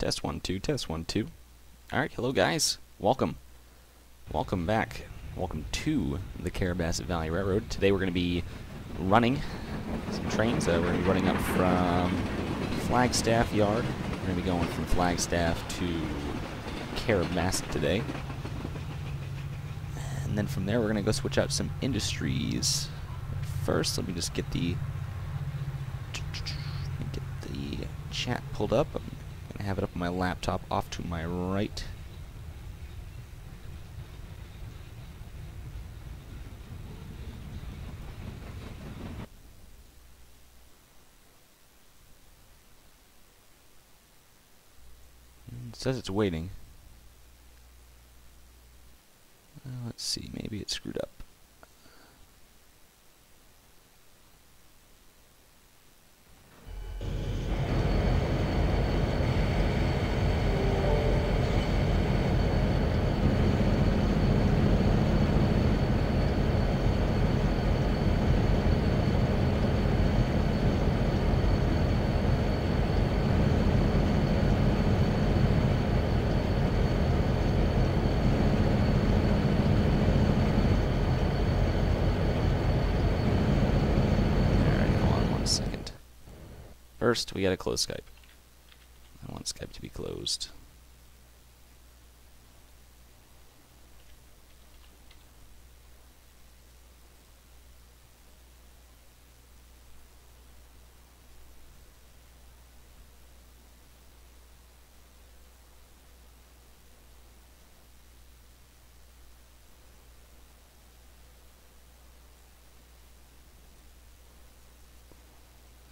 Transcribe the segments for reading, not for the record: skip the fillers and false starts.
Test 1 2, test 1 2. Alright, hello guys. Welcome. Welcome back. Welcome to the Carrabassett Valley Railroad. Today we're going to be running some trains. We're going to be running up from Flagstaff Yard. We're going to be going from Flagstaff to Carrabassett today. And then from there we're going to go switch out some industries. First, let me just get the chat pulled up. I'm going to have it up on my laptop off to my right. It says it's waiting. Let's see, maybe it screwed up. First, we gotta close Skype. I want Skype to be closed.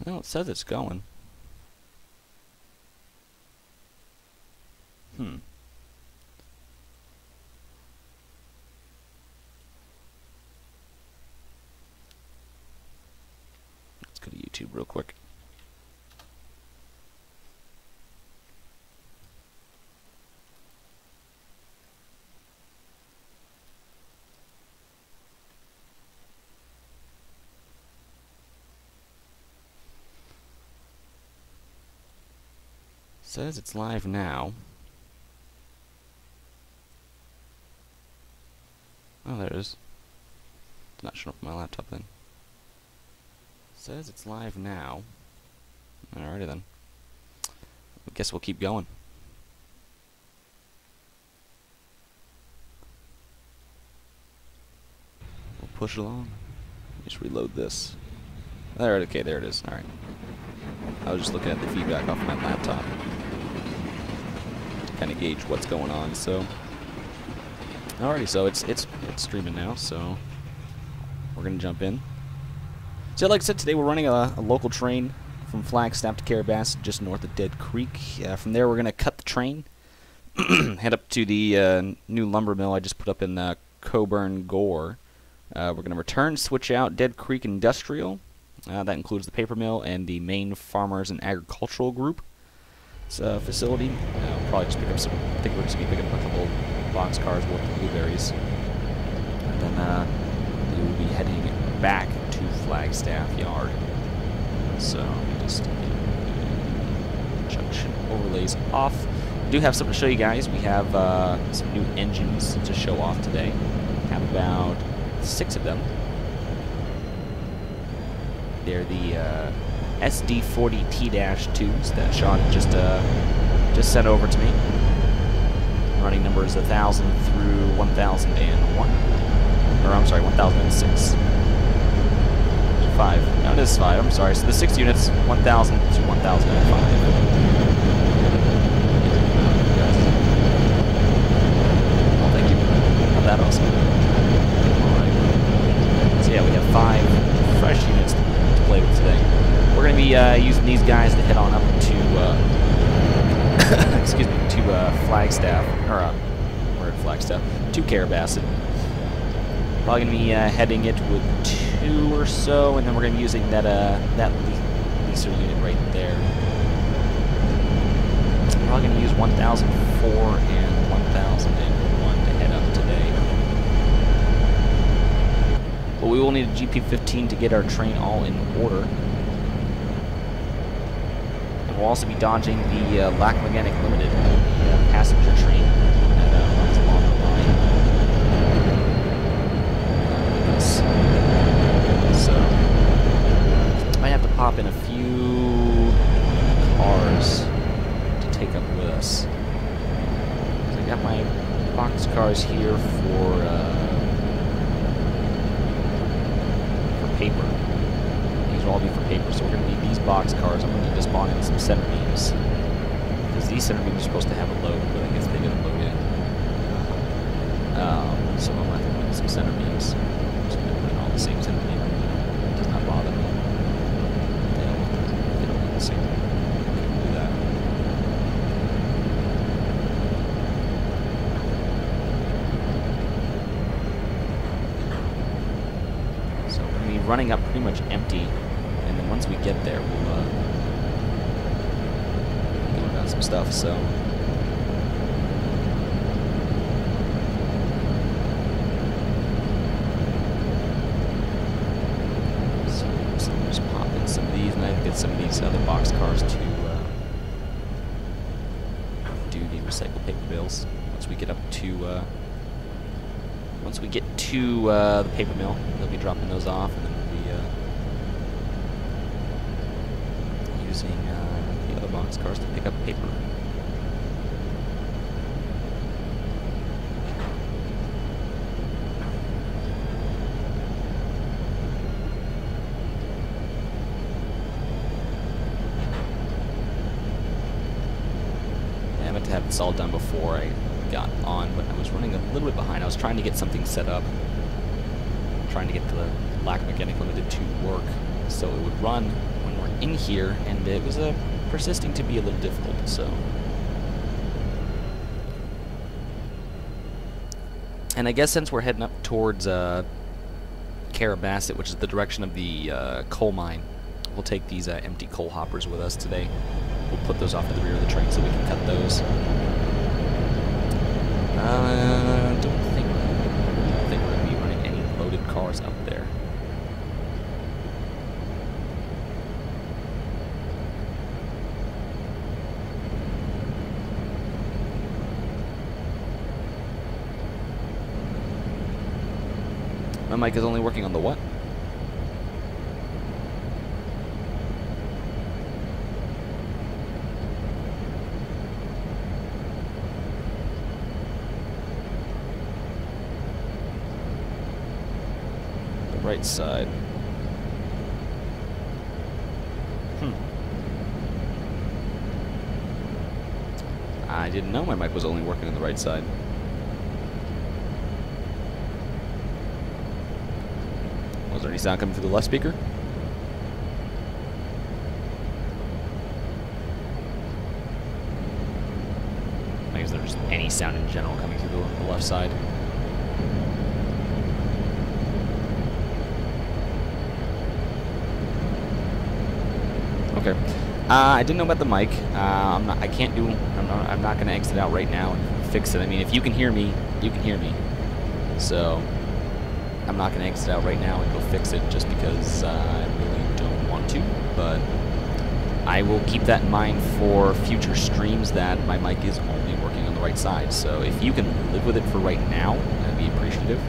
Well, it says it's going. Let's go to YouTube real quick. Says it's live now. Oh, there it is. It's not showing up on my laptop then. Says it's live now. Alrighty then. I guess we'll keep going. We'll push along. Just reload this. There, okay, there it is. Alright. I was just looking at the feedback off my laptop to kind of gauge what's going on. So, alrighty, so it's streaming now. So we're gonna jump in. So, like I said, today we're running a local train from Flagstaff to Carrabassett, just north of Dead Creek. From there, we're gonna cut the train, head up to the new lumber mill I just put up in Coburn Gore. We're gonna return, switch out Dead Creek Industrial. That includes the paper mill and the main farmers and agricultural group. It's a facility. We'll probably just pick up some. I think we're just gonna be picking up a couple box cars worth of blueberries, and then we will be heading back to Flagstaff Yard. So we just junction overlays off. We do have something to show you guys. We have some new engines to show off today. We have about 6 of them. They're the SD40T-2s that Sean just sent over to me. Running numbers 1000 through 1001. Or I'm sorry, 1006. 5. No, it is 5. I'm sorry. So the 6 units, 1000 to 1005. Well, thank you. Not that awesome. Alright. So yeah, we have 5 fresh units to play with today. We're going to be using these guys to head on up to, excuse me, to Flagstaff, or we're at Flagstaff, to Carrabassett. Probably going to be heading it with 2 or so, and then we're going to be using that leaser unit right there. We're probably going to use 1004 and 1001 to head up today. But we will need a GP15 to get our train all in order. We'll also be dodging the Lac-Mechanic Limited passenger train that runs along the line. So, might have to pop in a few cars to take up with us. So I got my box cars here for paper. These will all be for paper, so we're going to need these box cars. I'm going to need to spawn in some center beams, because these center beams are supposed to have a load, but I guess they didn't load in. So I'm going to have to put in some center beams. I'm just going to put in all the same center beam. It does not bother me. They don't look the same. I couldn't do that. So we're going to be running up pretty much empty, and then once we get there, we'll go about some stuff. So just pop in some of these, and I get some of these other box cars to do the recycled paper bales. Once we get up to the paper mill, they'll be dropping those off, and then we'll be using the other box cars to pick up paper. I meant to have this all done before I got on, but I was running a little bit behind. I was trying to get something set up, trying to get the Lac-Mechanic Limited to work so it would run when we're in here, and it was persisting to be a little difficult. So, and I guess since we're heading up towards Carrabassett, which is the direction of the coal mine, we'll take these empty coal hoppers with us today. We'll put those off to the rear of the train so we can cut those. I don't think we're going to be running any loaded cars up there. My mic is only working on the what? Right side. I didn't know my mic was only working on the right side. Was there any sound coming through the left speaker? Is there just any sound in general coming through the left side? Okay. I didn't know about the mic. I'm not going to exit out right now and fix it. I mean, if you can hear me, you can hear me. So I'm not going to exit out right now and go fix it just because I really don't want to. But I will keep that in mind for future streams that my mic is only working on the right side. So if you can live with it for right now, I'd be appreciative.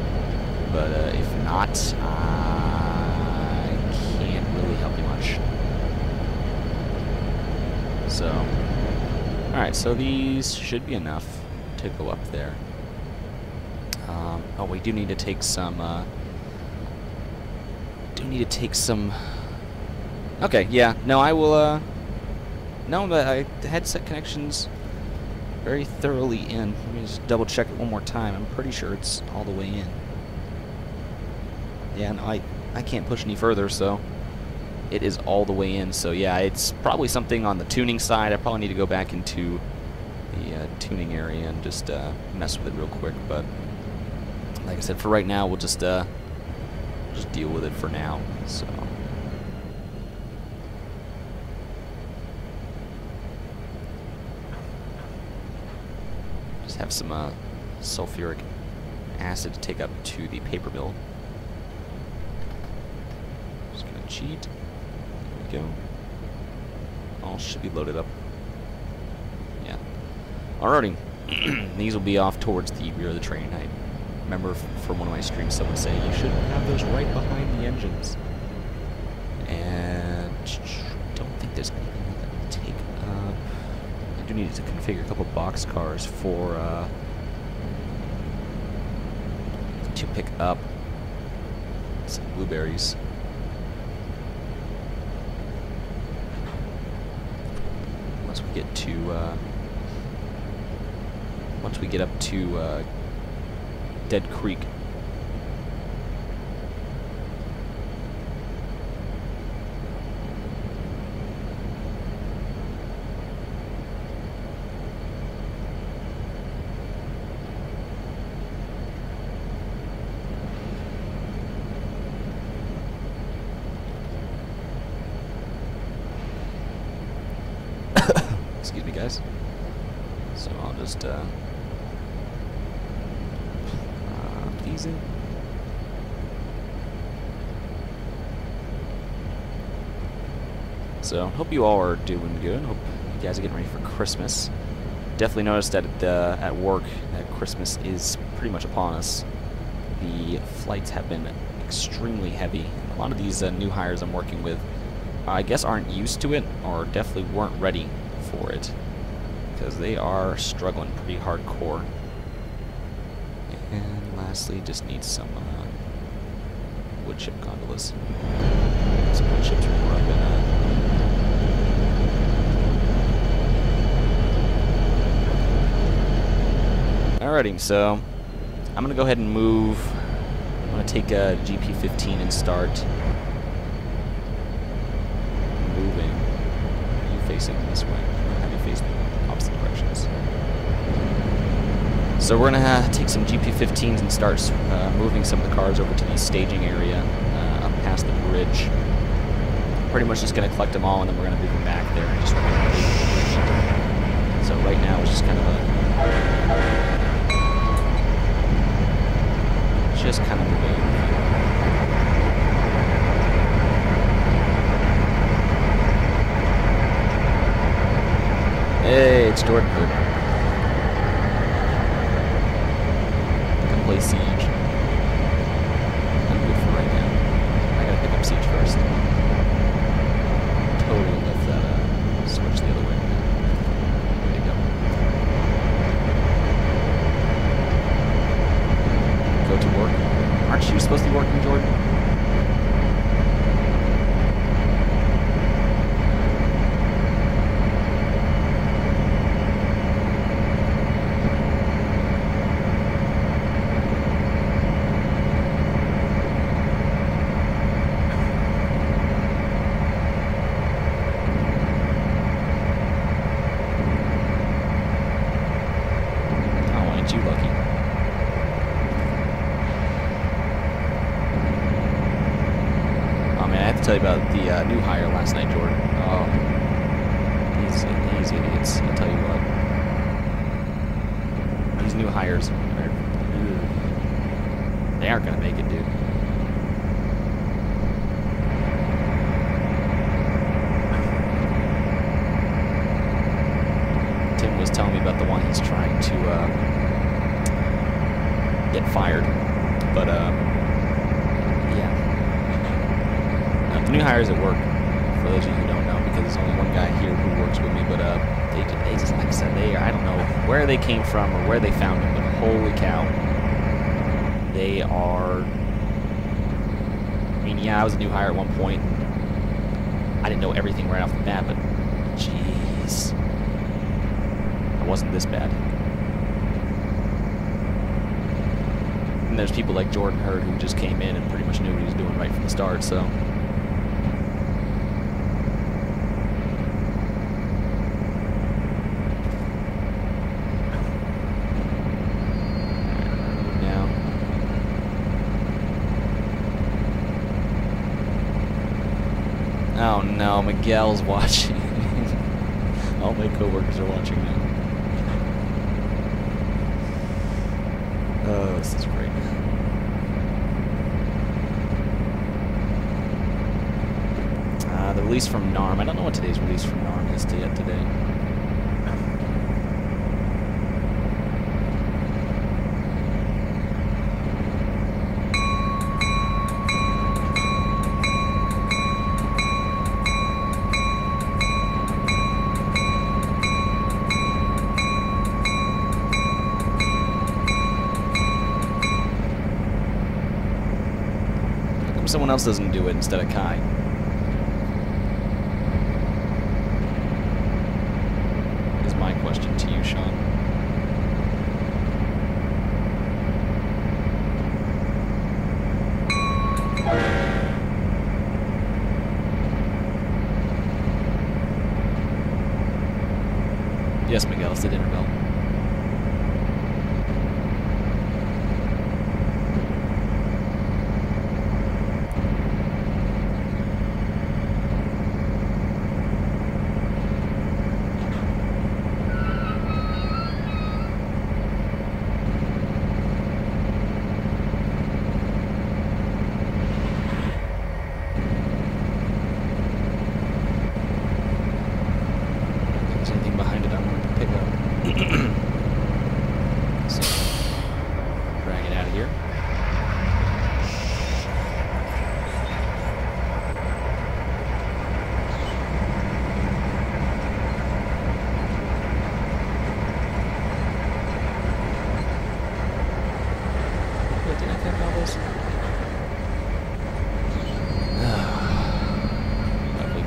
But if not, I can't really help you much. So, alright, so these should be enough to go up there. Oh, we do need to take some, okay, yeah, no, I will, no, but I had set connections very thoroughly in. Let me just double check it one more time. I'm pretty sure it's all the way in. Yeah, no, I can't push any further, so it is all the way in. So yeah, it's probably something on the tuning side. I probably need to go back into the tuning area and just mess with it real quick. But like I said, for right now, we'll just deal with it for now. So just have some sulfuric acid to take up to the paper mill. Just gonna cheat. There we go. all should be loaded up. Yeah. Alrighty. These will be off towards the rear of the train. I remember from one of my streams someone saying you should have those right behind the engines. And don't think there's anything that to take up. I do need to configure a couple box cars for to pick up some blueberries. Once we get up to Dead Creek. Excuse me, guys. So I'll just these in. So hope you all are doing good. Hope you guys are getting ready for Christmas. Definitely noticed that at work that Christmas is pretty much upon us. The flights have been extremely heavy. A lot of these new hires I'm working with, I guess, aren't used to it or definitely weren't ready for it, because they are struggling pretty hardcore. And lastly, just need some wood chip gondolas. Some wood chips were up in Alrighty, so I'm gonna go ahead and move. I'm gonna take a GP15 and start moving. Are you facing this way? Have you faced opposite directions? So we're gonna take some GP15s and start moving some of the cars over to the staging area up past the bridge. Pretty much just gonna collect them all, and then we're gonna move them back there and just. So right now it's just kind of a moving. Hey, it's Jordan. Come play Siege. I'm good for right now. I gotta pick up Siege first. Totally left that switch the other way. There you go. Go to work. Aren't you supposed to be working, Jordan? Tell you about the new hire last night, Jordan. Oh, these idiots! I'll tell you what. These new hires, they aren't gonna make it, dude. Tim was telling me about the one he's trying to get fired, but yeah. The new hires at work, for those of you who don't know, because there's only one guy here who works with me, but they just, like I said, I don't know where they came from or where they found them, but holy cow, they are, I mean, yeah, I was a new hire at one point. I didn't know everything right off the bat, but jeez, I wasn't this bad. And there's people like Jordan Hurd who just came in and pretty much knew what he was doing right from the start, so. Oh no, Miguel's watching. All my coworkers are watching now. Oh, this is great. The release from NARM. I don't know what today's release from NARM this yet today. How come someone else doesn't do it instead of Kai? My question to you, Sean. Yes, Miguel, it's the dinner bell. So, drag it out of here. Wait, did I take all this? Lovely.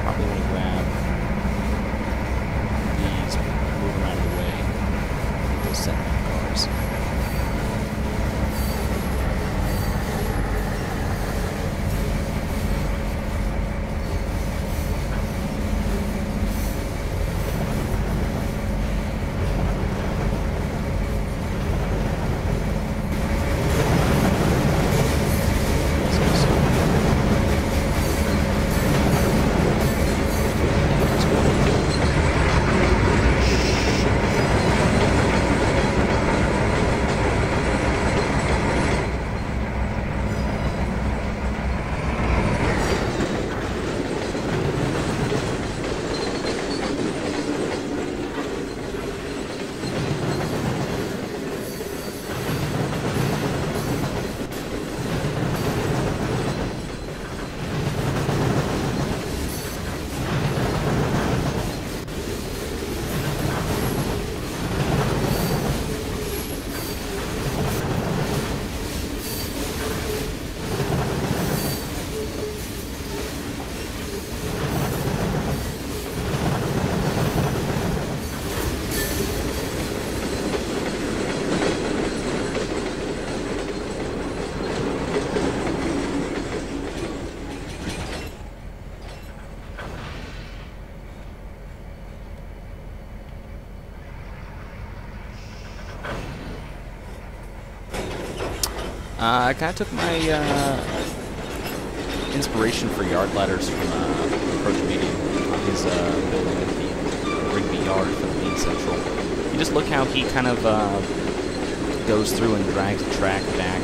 Probably want to grab these, move them out of the way, those setback cars. I kind of took my inspiration for yard ladders from Approach Medium on his building at the Rigby Yard for the main central. You just look how he kind of goes through and drags the track back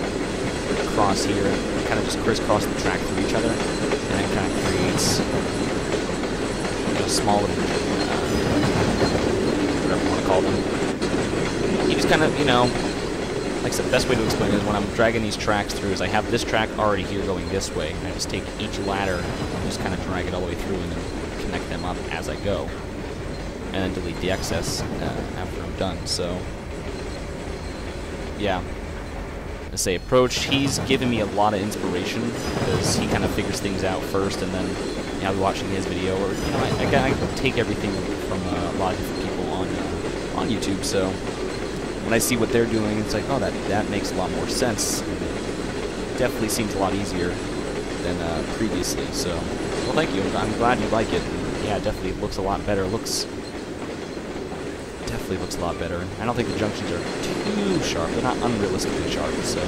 across here, and kind of just crisscross the track through each other, and then kind of creates, you know, small little, whatever you want to call them. He just kind of, you know, like I said, the best way to explain it is when I'm dragging these tracks through is I have this track already here going this way, and I just take each ladder and just kind of drag it all the way through and then connect them up as I go, and then delete the excess after I'm done. So, yeah. I say Approach, he's given me a lot of inspiration because he kind of figures things out first, and then I'll be watching his video, or you know, I take everything from a lot of different people on YouTube. So when I see what they're doing, it's like, oh, that makes a lot more sense. It definitely seems a lot easier than previously. So, well, thank you. I'm glad you like it. Yeah, it definitely looks a lot better. Definitely looks a lot better. I don't think the junctions are too sharp. They're not unrealistically sharp. So.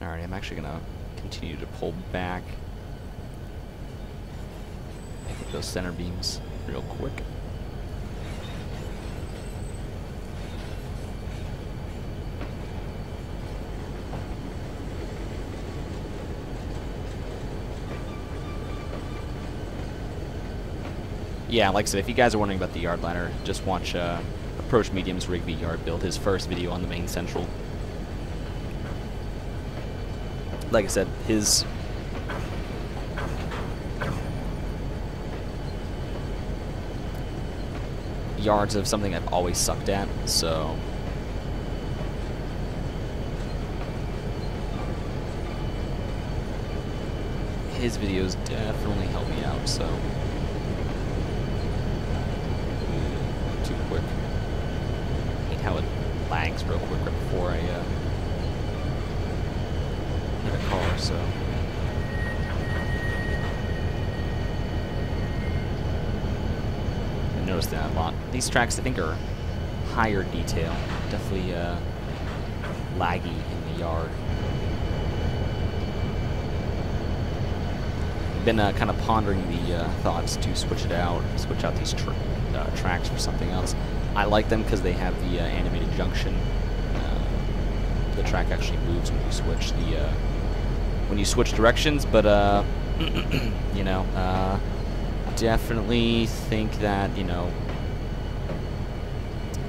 Alright, I'm actually going to continue to pull back. Make those center beams real quick. Yeah, like I said, if you guys are wondering about the yard ladder, just watch Approach Medium's Rigby Yard build, his first video on the main central. Like I said, his yards of something I've always sucked at, so his videos definitely help me out, so too quick. I hate how it lags real quick right before I hit a car, so I noticed that a lot. These tracks I think are higher detail, definitely laggy in the yard. Been kind of pondering the thoughts to switch out these tracks for something else. I like them because they have the animated junction. The track actually moves when you switch directions, but you know, definitely think that, you know,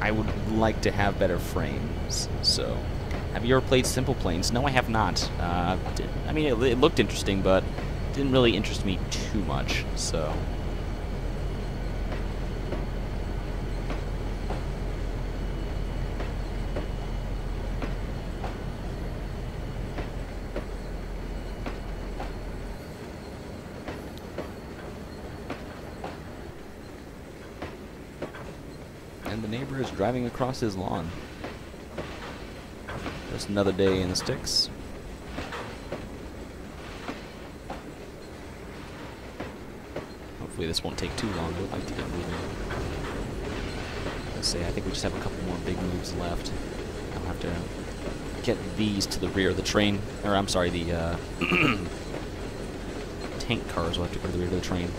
I would like to have better frames. So, have you ever played Simple Planes? No, I have not. I mean, it looked interesting, but didn't really interest me too much, so. And the neighbor is driving across his lawn. Just another day in the sticks. Hopefully this won't take too long. I would like to get moving. Let's say I think we just have a couple more big moves left. I'll have to get these to the rear of the train, or I'm sorry, the tank cars will have to go to the rear of the train.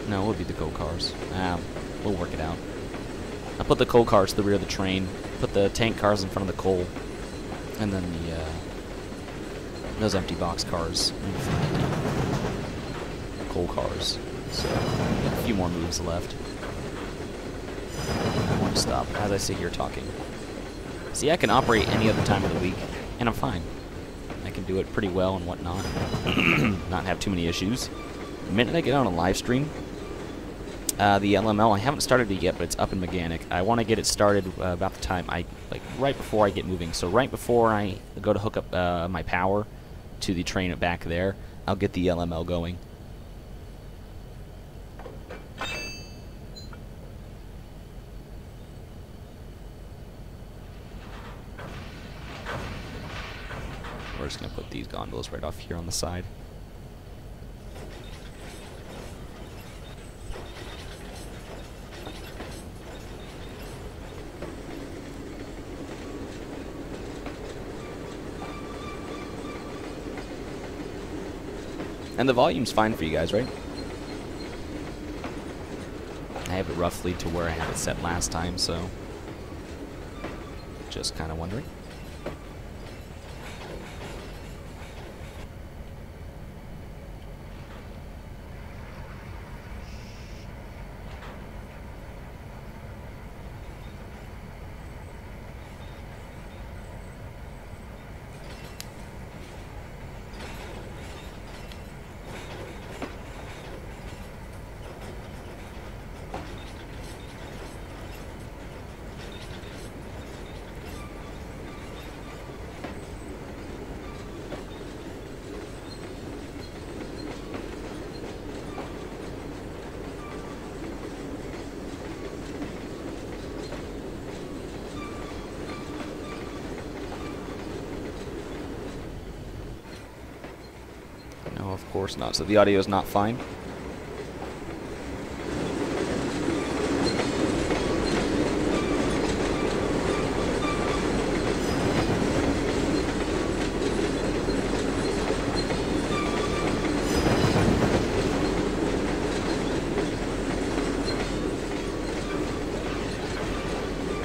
No, it would be the coal cars. We'll work it out. I'll put the coal cars to the rear of the train, put the tank cars in front of the coal, and then those empty box cars in front of the coal cars. So, a few more moves left. I won't stop as I sit here talking. See, I can operate any other time of the week, and I'm fine. I I can do it pretty well and whatnot. Not have too many issues. The minute I get on a live stream, the LML, I haven't started it yet, but it's up in mechanic. I want to get it started about the time right before I get moving. So right before I go to hook up my power to the train back there, I'll get the LML going. We're just going to put these gondolas right off here on the side. And the volume's fine for you guys, right? I have it roughly to where I had it set last time, so just kind of wondering. No, of course not. So the audio is not fine.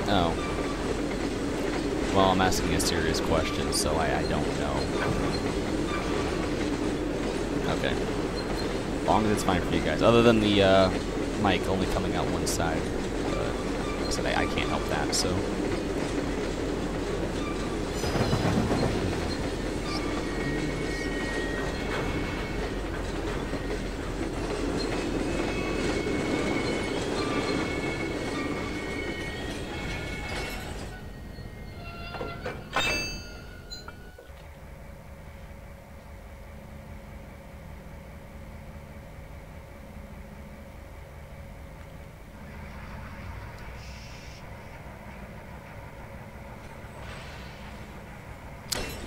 Oh. Well, I'm asking a serious question, so I don't know. Okay. As long as it's fine for you guys. Other than the mic only coming out one side. But like I said, I can't help that, so.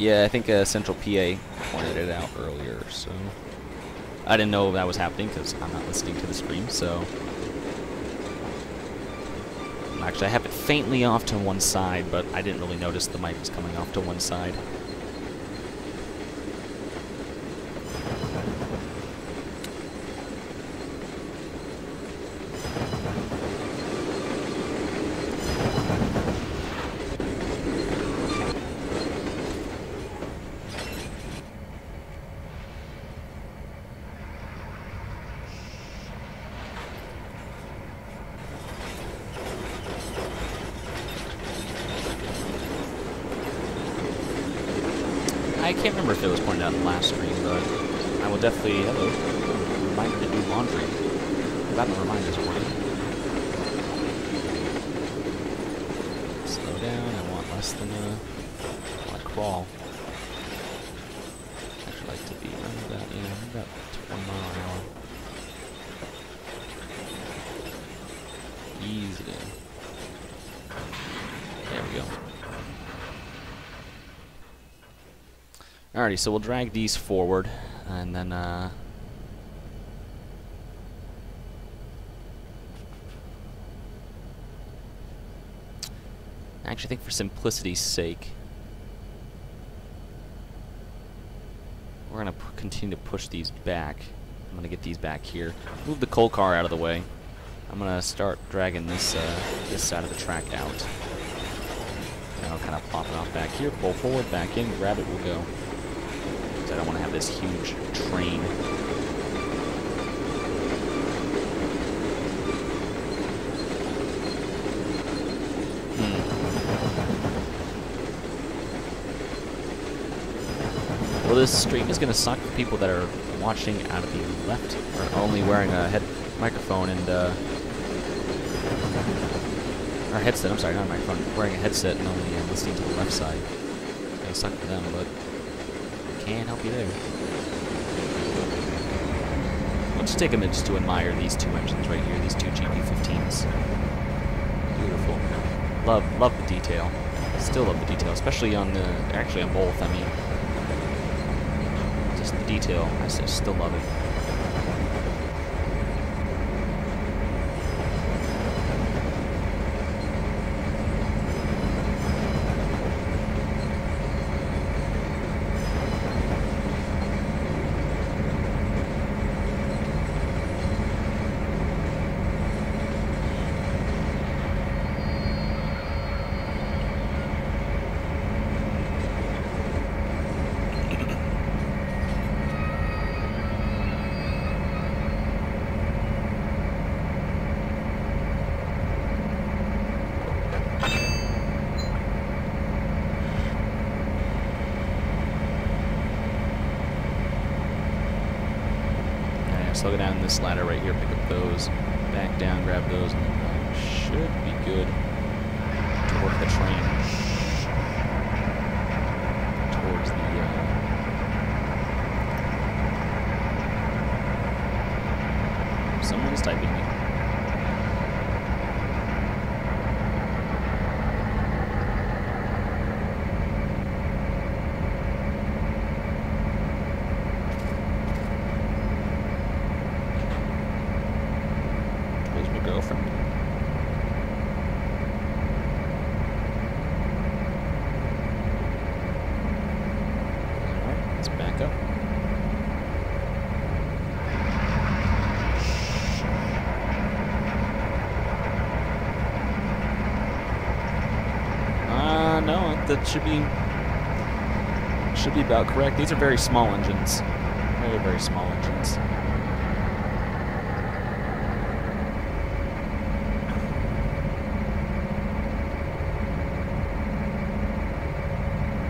Yeah, I think Central PA pointed it out earlier, so I didn't know that was happening because I'm not listening to the stream, so actually I have it faintly off to one side, but I didn't really notice the mic was coming off to one side. I can't remember if it was pointed out in the last stream, but I will definitely, reminder to do laundry. I've gotten the reminders for you. Slow down, I want less than I want to crawl. I actually like to be around about, about 20 miles an hour. Ease it in. There we go. Alrighty, so we'll drag these forward, and then, I actually think for simplicity's sake, we're going to continue to push these back. I'm going to get these back here. Move the coal car out of the way. I'm going to start dragging this, this side of the track out. And I'll kind of plop it off back here, pull forward, back in, grab it, we'll go. I don't want to have this huge train. this stream is going to suck for people that are watching out of the left, or only wearing a microphone and, or headset, I'm sorry, not a microphone, wearing a headset and only listening to the left side. It's going to suck for them, but can't help you there. Let's just take a minute just to admire these two engines right here, these two GP15s. Beautiful. Love the detail. Still love the detail, especially on the, actually on both, I mean. Just the detail, I still love it. So I'll go down this ladder right here, pick up those, back down, grab those, and should be good to work the train towards the, someone's typing me. Girlfriend. Alright, let's back up. No, that should be about correct. These are very small engines. Very, very small engines.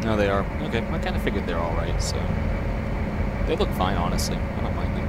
No, they are. Okay, I kind of figured they're alright, so... They look fine, honestly. I don't mind them.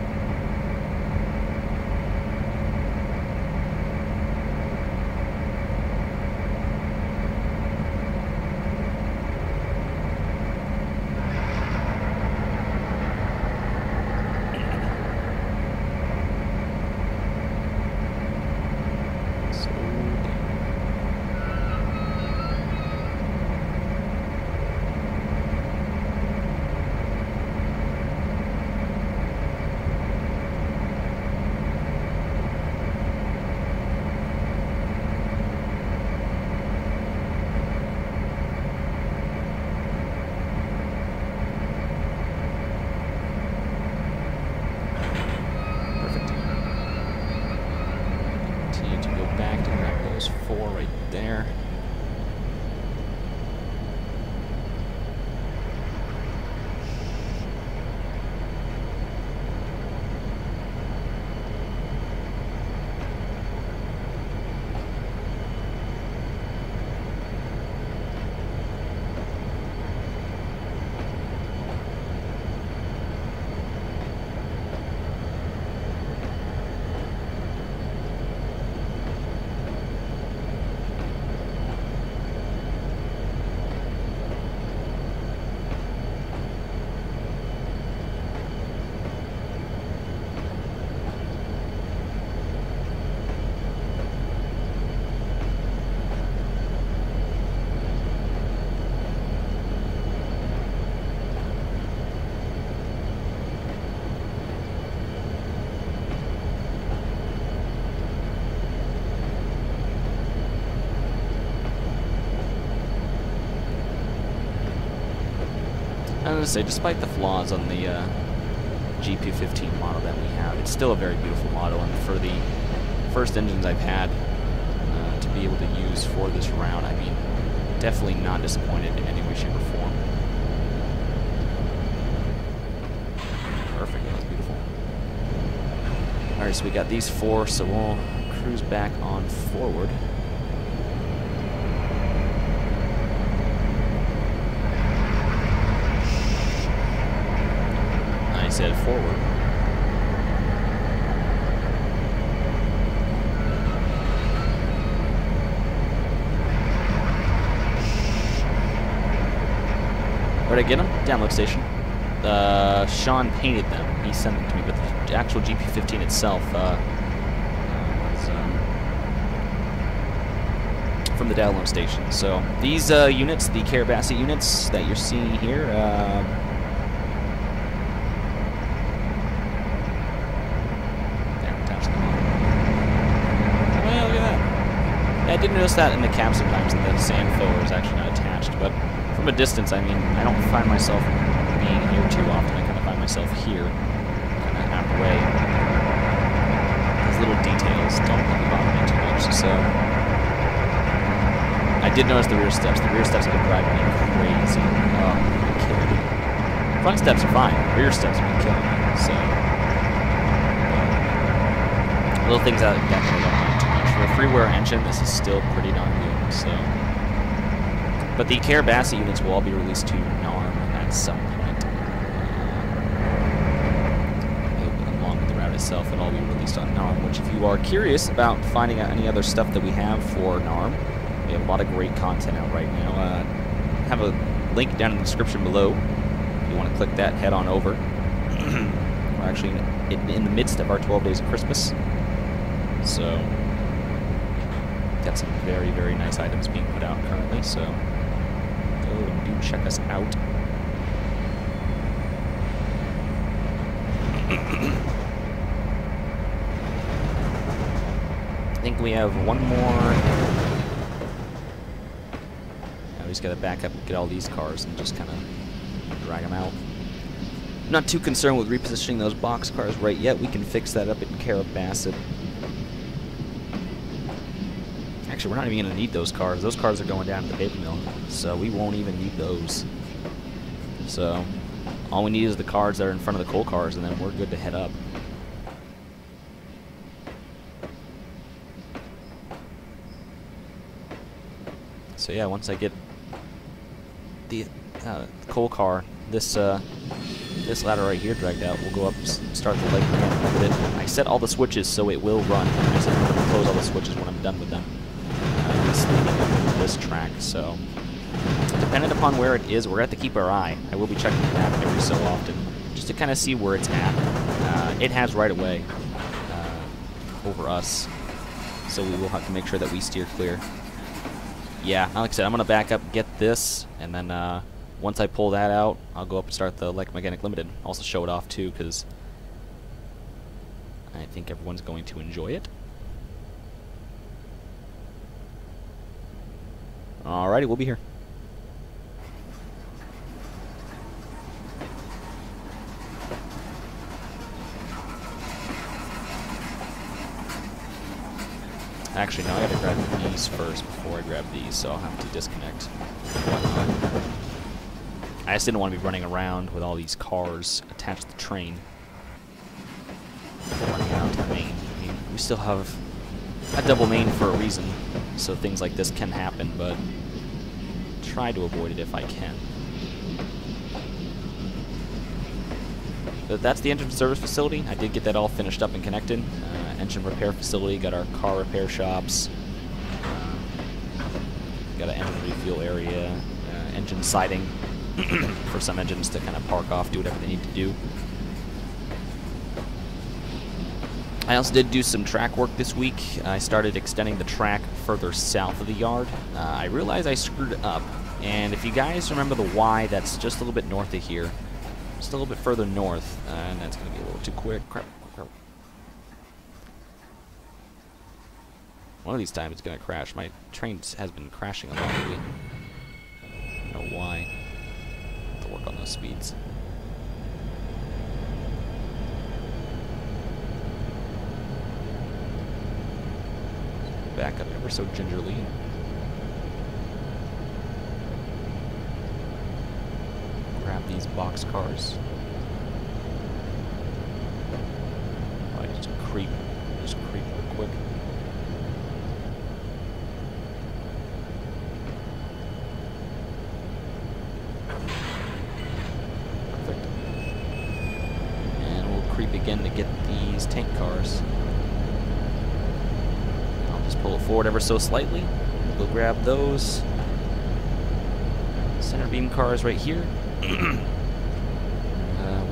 There. I was going to say, despite the flaws on the GP15 model that we have, it's still a very beautiful model, and for the first engines I've had to be able to use for this round, I mean, definitely not disappointed in any way, shape, or form. Perfect, that's beautiful. Alright, so we got these four, so we'll cruise back on forward. said, forward. Where'd I get them? Download station. Sean painted them. He sent them to me, but the actual GP15 itself was from the download station. So these units, the Carrabassett units that you're seeing here, well, look at that. Yeah, I did notice that in the cab sometimes that the sand filler is actually not attached, but from a distance, I mean, I don't find myself being here too often. I kind of find myself here, kind of out of the way. These little details don't really bother me too much, so... I did notice the rear steps. The rear steps have been driving me crazy. Oh, they're killing me. Front steps are fine. Rear steps have been killing me, so... little things that definitely don't mind too much. For a freeware engine, this is still pretty darn good, so... But the Carrabassett units will all be released to NARM at some point. Along with the route itself, it'll all be released on NARM, which if you are curious about finding out any other stuff that we have for NARM, we have a lot of great content out right now. I have a link down in the description below. If you want to click that, head on over. We're actually in the midst of our 12 days of Christmas. So, got some very, very nice items being put out currently, so... go and do check us out. I think we have one more. Now we just gotta back up and get all these cars and just kind of drag them out. I'm not too concerned with repositioning those box cars right yet. We can fix that up in Carrabassett. Actually, we're not even going to need those cars. Those cars are going down to the paper mill, so we won't even need those. So, all we need is the cars that are in front of the coal cars, and then we're good to head up. So yeah, once I get the coal car, this ladder right here dragged out, we'll go up, start the lake again. I set all the switches so it will run. I just have to close all the switches when I'm done with them. This leading up into this track, so depending upon where it is, we're going to have to keep our eye. I will be checking the map every so often, just to kind of see where it's at. It has right away over us, so we will have to make sure that we steer clear. Yeah, like I said, I'm going to back up, get this, and then once I pull that out, I'll go up and start the Like Mechanic Limited. Also show it off too, because I think everyone's going to enjoy it. Alrighty, we'll be here. Actually, no, I gotta grab these first before I grab these, so I'll have to disconnect. I just didn't want to be running around with all these cars attached to the train. Running out to the main. I mean, we still have a double main for a reason, so things like this can happen, but try to avoid it if I can. But that's the engine service facility. I did get that all finished up and connected. Engine repair facility, got our car repair shops, got an engine refuel area, engine siding for some engines to kind of park off, do whatever they need to do. I also did do some track work this week. I started extending the track further south of the yard. I realized I screwed up, and if you guys remember the Y, that's just a little bit north of here. Just a little bit further north, and that's going to be a little too quick. Crap. One of these times it's going to crash. My train has been crashing a lot lately. I don't know why. I have to work on those speeds. Back up ever so gingerly. Grab these box cars. I just creep real quick. creep again to get these tank cars. I'll just pull it forward ever so slightly. We'll go grab those center beam cars right here. We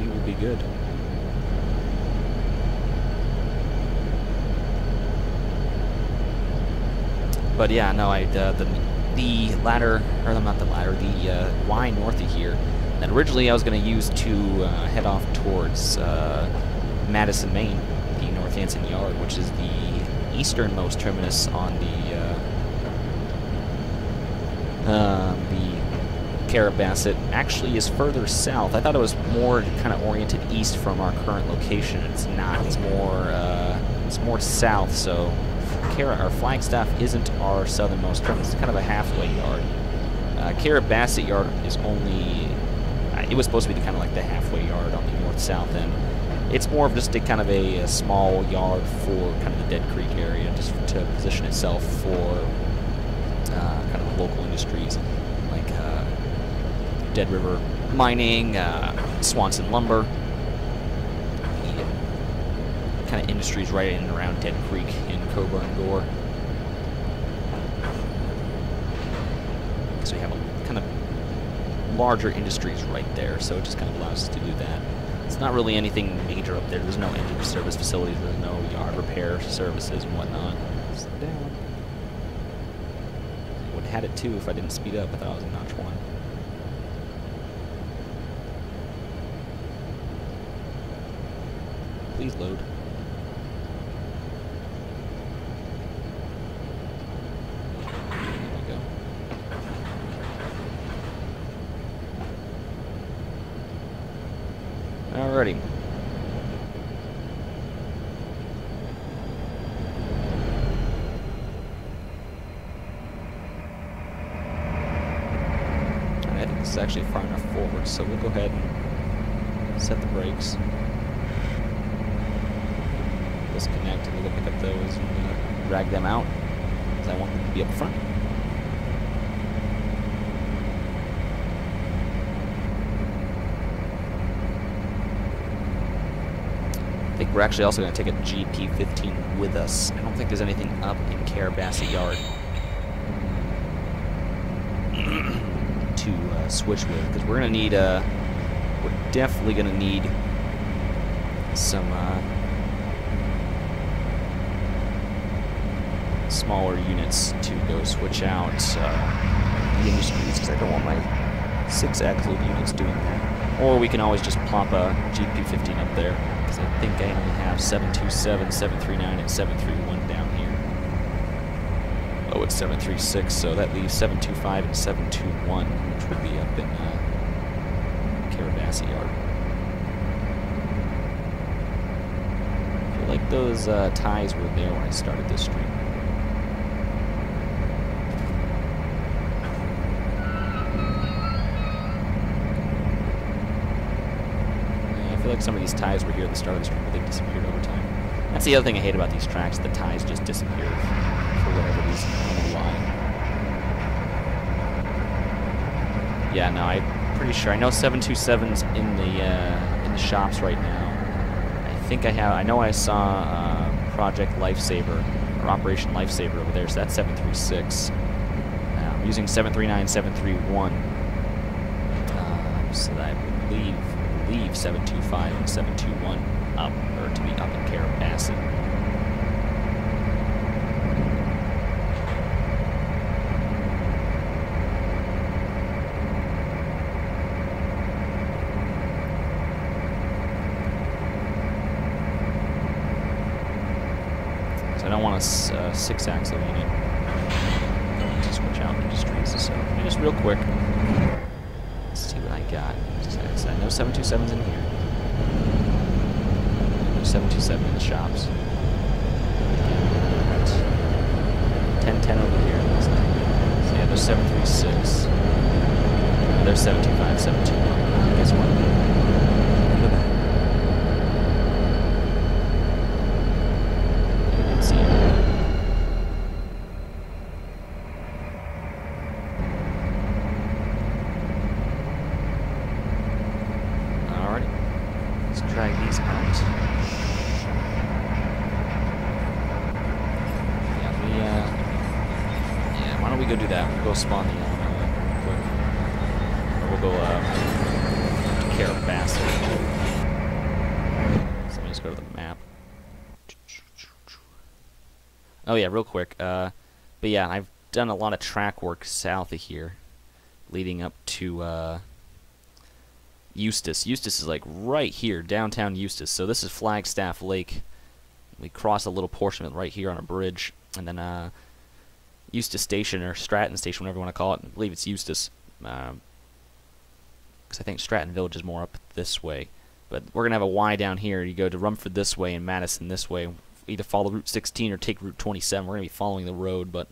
will be good. But yeah, no, the ladder, or not the ladder, the Y north of here, that originally I was going to use to head off towards Madison, Maine, the North Anson Yard, which is the easternmost terminus on the Carrabassett, actually is further south. I thought it was more kind of oriented east from our current location. It's not. It's more south. So our Flagstaff isn't our southernmost terminus. It's kind of a halfway yard. Carrabassett Yard is only. It was supposed to be kind of like the halfway yard on the north-south end. It's more of just kind of a small yard for kind of the Dead Creek area, just to position itself for kind of local industries like Dead River Mining, Swanson Lumber, the kind of industries right in and around Dead Creek in Coburn Gore. So you have a kind of larger industries right there, so it just kind of allows us to do that. It's not really anything major up there. There's no engine service facilities, there's no yard repair services and whatnot. Slow down. I would have had it too if I didn't speed up. I thought I was in notch 1. Please load. Alrighty. I think this is actually far enough forward, so we'll go ahead and set the brakes. Disconnect, and we'll pick up those and drag them out, because I want them to be up front. I think we're actually also going to take a GP15 with us. I don't think there's anything up in Carrabassett Yard to switch with, because we're going to need, we're definitely going to need some smaller units to go switch out the industries, because I don't want my 6-axle units doing that. Or we can always just plop a GP15 up there. I think I only have 727, 739, and 731 down here. Oh, it's 736, so that leaves 725 and 721, which would be up in Carrabassett Yard. I feel like those ties were there when I started this stream. I feel like some of these ties were here at the start of the stream, but they've disappeared over time. That's the other thing I hate about these tracks. The ties just disappear for whatever reason. I don't know why. Yeah, no, I'm pretty sure. I know 727's in the shops right now. I think I have. I know I saw Project Lifesaver or Operation Lifesaver over there. So that's 736. I'm using 739, 731. So that I believe 725 and 721 up, or to be up in Carrabassett. So I don't want a 6-axle unit to switch out industries. So just real quick, let's see what I got. I know 727's in here. I know 727 in the shops. 1010 over here. So yeah, there's 736. There's 725, 721. Guess what? Look at that. You can see it. Drag these out. Yeah, why don't we go do that? We'll go spawn the real quick. Or we'll go to Carrabassett. So let me just go to the map. Oh yeah, real quick. But yeah, I've done a lot of track work south of here, leading up to Eustis. Eustis is like right here, downtown Eustis. So this is Flagstaff Lake. We cross a little portion of it right here on a bridge, and then Eustis Station, or Stratton Station, whatever you want to call it. I believe it's Eustis, because I think Stratton Village is more up this way. But we're gonna have a Y down here. You go to Rumford this way and Madison this way. Either follow Route 16 or take Route 27. We're gonna be following the road, but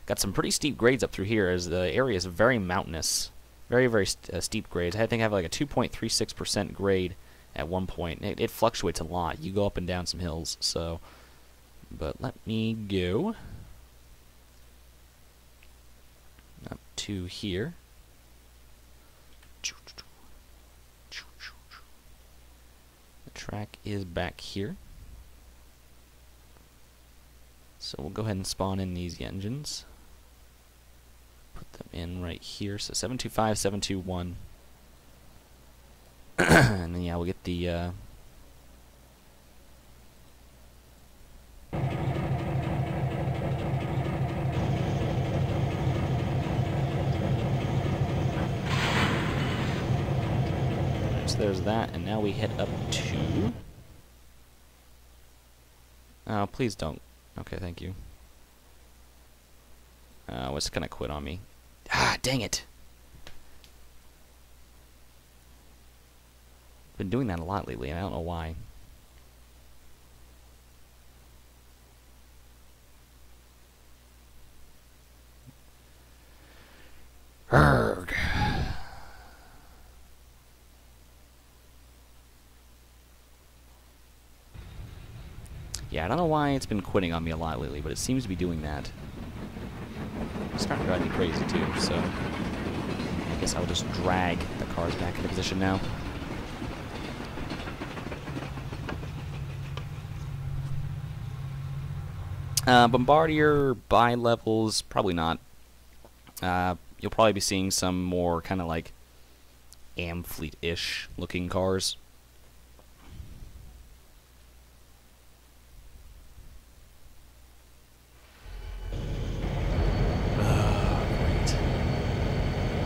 got some pretty steep grades up through here, as the area is very mountainous. Very, very steep grades. I think I have like a 2.36% grade at one point. It fluctuates a lot. You go up and down some hills. So, but let me go up to here. The track is back here. So we'll go ahead and spawn in these engines. Put them in right here. So 725, 721. And then yeah, we'll get the so there's that, and now we head up to oh, please don't. Okay, thank you. It's gonna quit on me. Ah, dang it! Been doing that a lot lately, and I don't know why. Urgh. Yeah, I don't know why it's been quitting on me a lot lately, but it seems to be doing that. It's starting to drive me crazy too, so I guess I'll just drag the cars back into position now. Bombardier bi-levels, probably not. You'll probably be seeing some more kind of like Amfleet-ish looking cars.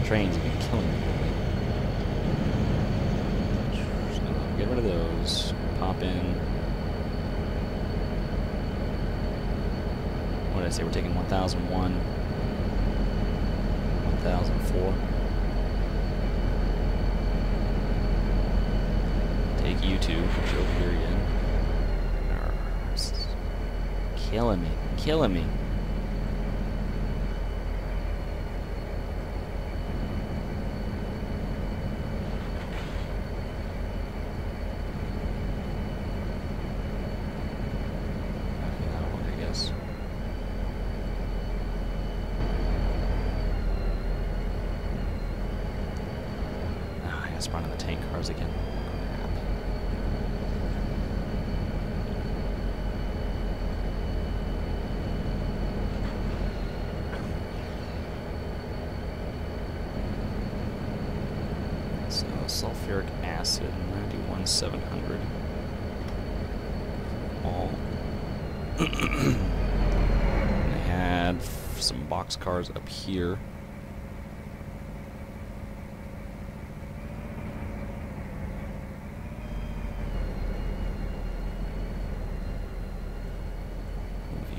Trains have been killing me. Just gonna get rid of those. Pop in. What did I say? We're taking 1001, 1004. Take you two, which are over here again. Killing me, killing me. Spawn in the tank cars again. So sulfuric acid, 91,700. All. I had some box cars up here.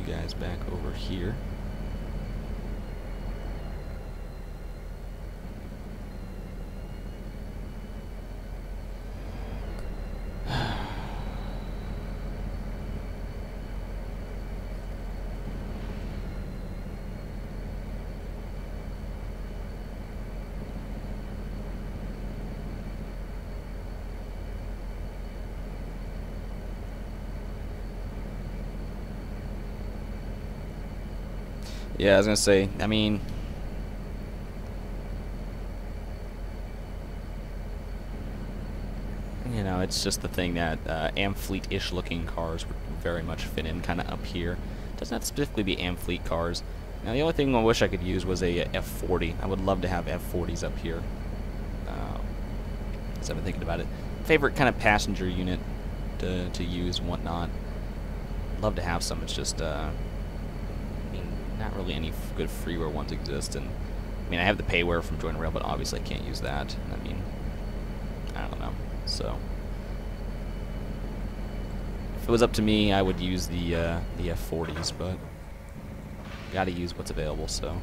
Guys back over here. Yeah, I was gonna say, I mean, you know, it's just the thing that Amfleet-ish looking cars would very much fit in kind of up here. Doesn't have to specifically be Amfleet cars. Now, the only thing I wish I could use was a F40. I would love to have F40s up here. Because I've been thinking about it. Favorite kind of passenger unit to use and whatnot. Love to have some. It's just, I mean, not really any good freeware ones exist. And I mean, I have the payware from Join Rail, but obviously I can't use that. I mean, I don't know. So, if it was up to me, I would use the F40s, but gotta use what's available. So,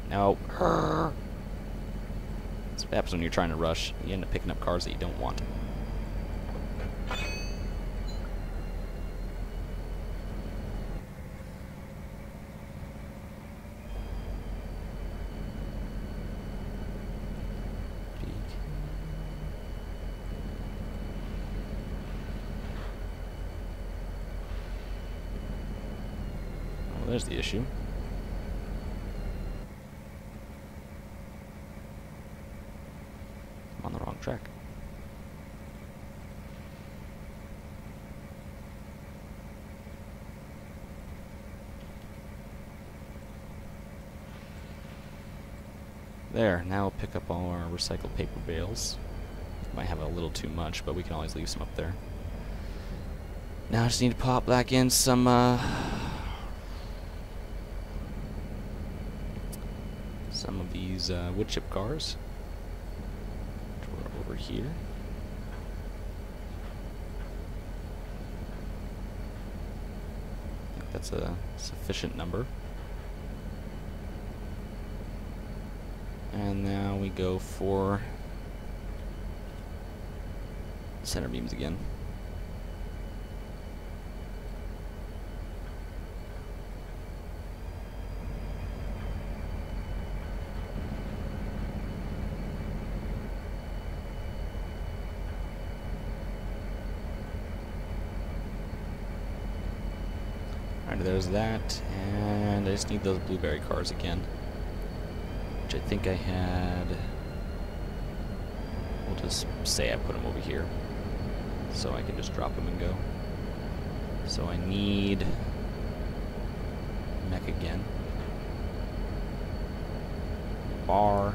now, that's what happens when you're trying to rush. You end up picking up cars that you don't want. There's the issue. I'm on the wrong track. There, now we'll pick up all our recycled paper bales. Might have a little too much, but we can always leave some up there. Now I just need to pop back in some of these wood chip cars, which were over here. I think that's a sufficient number. And now we go for center beams again. Alright, there's that, and I just need those blueberry cars again, which I think I had. We'll just say I put them over here, so I can just drop them and go. So I need mech again. Bar.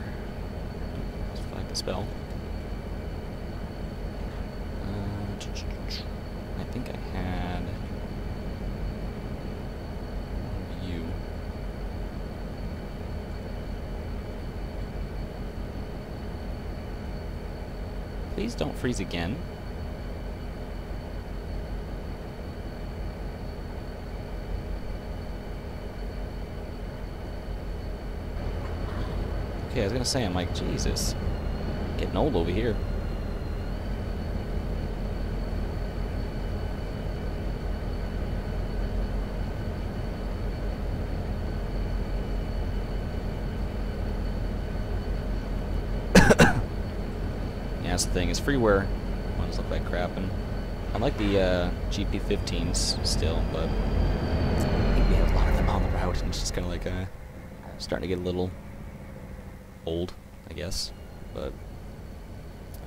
Let's flag the spell. I think I had you. Please don't freeze again. Okay, I was gonna say, I'm like, Jesus, getting old over here. That's the thing, is freeware ones look like crap, and I like the GP15s still, but I think we have a lot of them on the route, and it's just kind of like starting to get a little old, I guess. But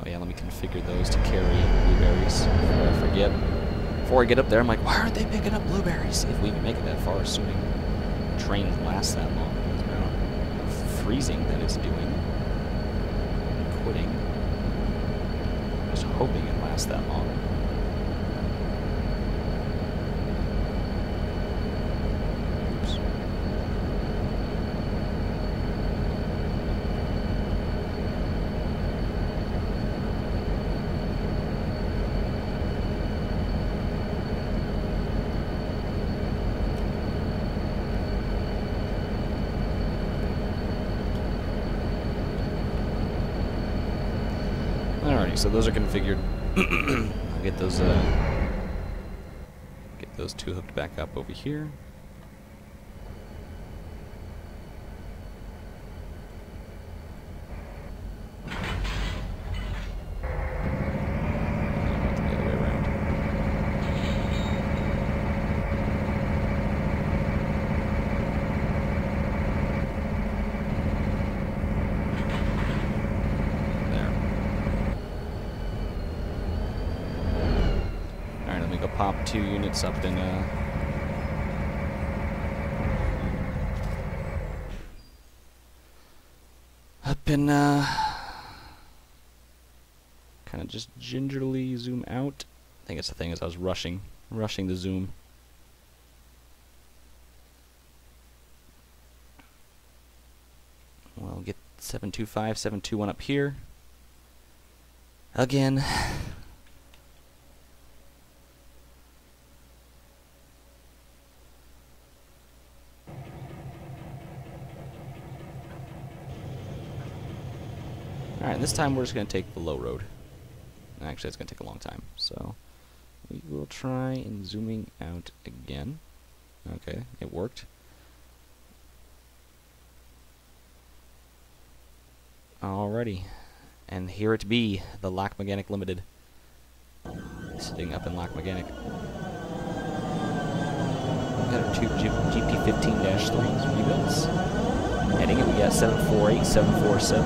oh yeah, let me configure those to carry blueberries before I forget. Before I get up there, I'm like, why aren't they picking up blueberries? If we even make it that far, assuming trains last that long. I don't know how freezing that it's doing. Quitting. Just hoping it lasts that long. Oops. Alrighty, so those are configured. I'll get those two hooked back up over here. gonna go pop 2 units up in kind of just gingerly zoom out. I think it's the thing is I was rushing the zoom. We'll get 725, 721 up here. Again. Alright, this time we're just going to take the low road. Actually, it's going to take a long time. So, we will try and zooming out again. Okay, it worked. Alrighty. And here it be, the Lac-Mégantic Limited. Sitting up in Lac-Mégantic. We got our 2 GP15-3s rebuilds. Heading it, we got 748, 747.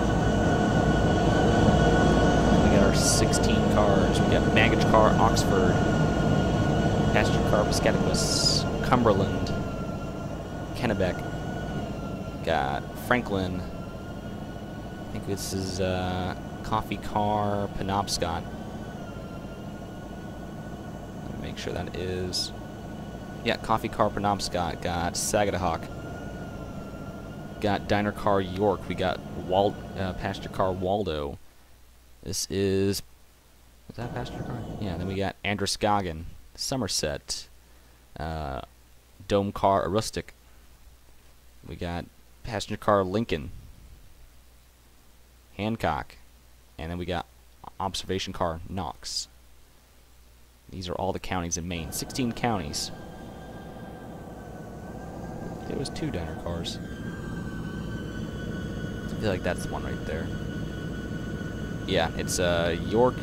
We got our 16 cars. We got baggage car Oxford, passenger car Piscataquis, Cumberland, Kennebec. Got Franklin. I think this is coffee car Penobscot. Let me make sure that is. Yeah, coffee car Penobscot. Got Sagadahoc. Got diner car York. We got passenger car Waldo. This is that passenger car? Yeah. Then we got Androscoggin, Somerset, dome car Aroostook. We got passenger car Lincoln, Hancock, and then we got observation car Knox. These are all the counties in Maine. 16 counties. There was 2 diner cars. I feel like that's the one right there. Yeah, it's York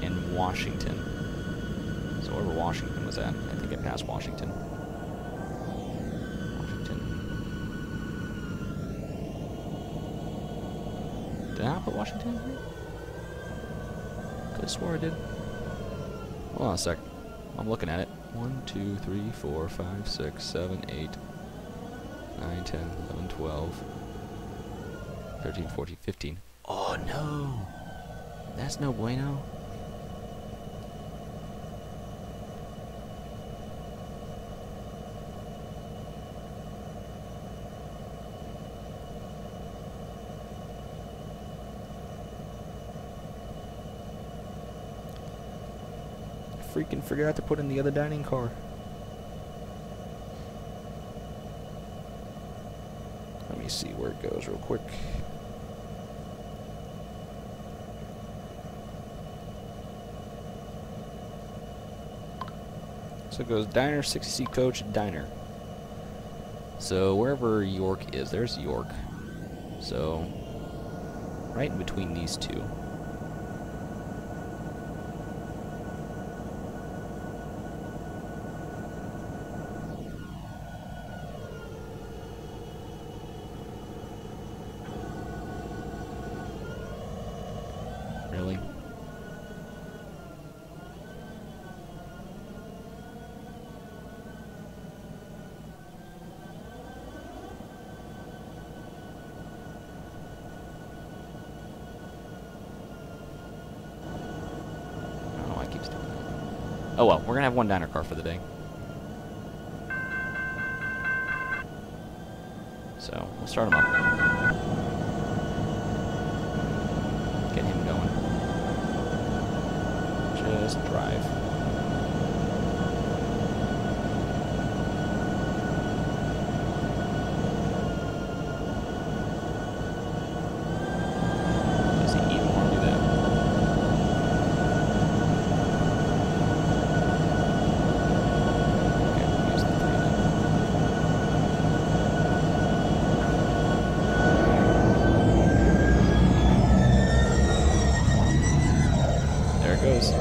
and Washington. So wherever Washington was at, I think I passed Washington. Did I put Washington here? Could have swore I did. Hold on a sec. I'm looking at it. 1, 2, 3, 4, 5, 6, 7, 8, 9, 10, 11, 12, 13, 14, 15. Oh no! That's no bueno. Freaking forgot to put in the other dining car. Let me see where it goes real quick. So it goes diner, 60-seat coach, diner. So wherever York is, there's York. So right in between these two. Really? Oh well, we're gonna have one diner car for the day. So, we'll start him up. Get him going. Just drive. Does he even want to do that? Goes.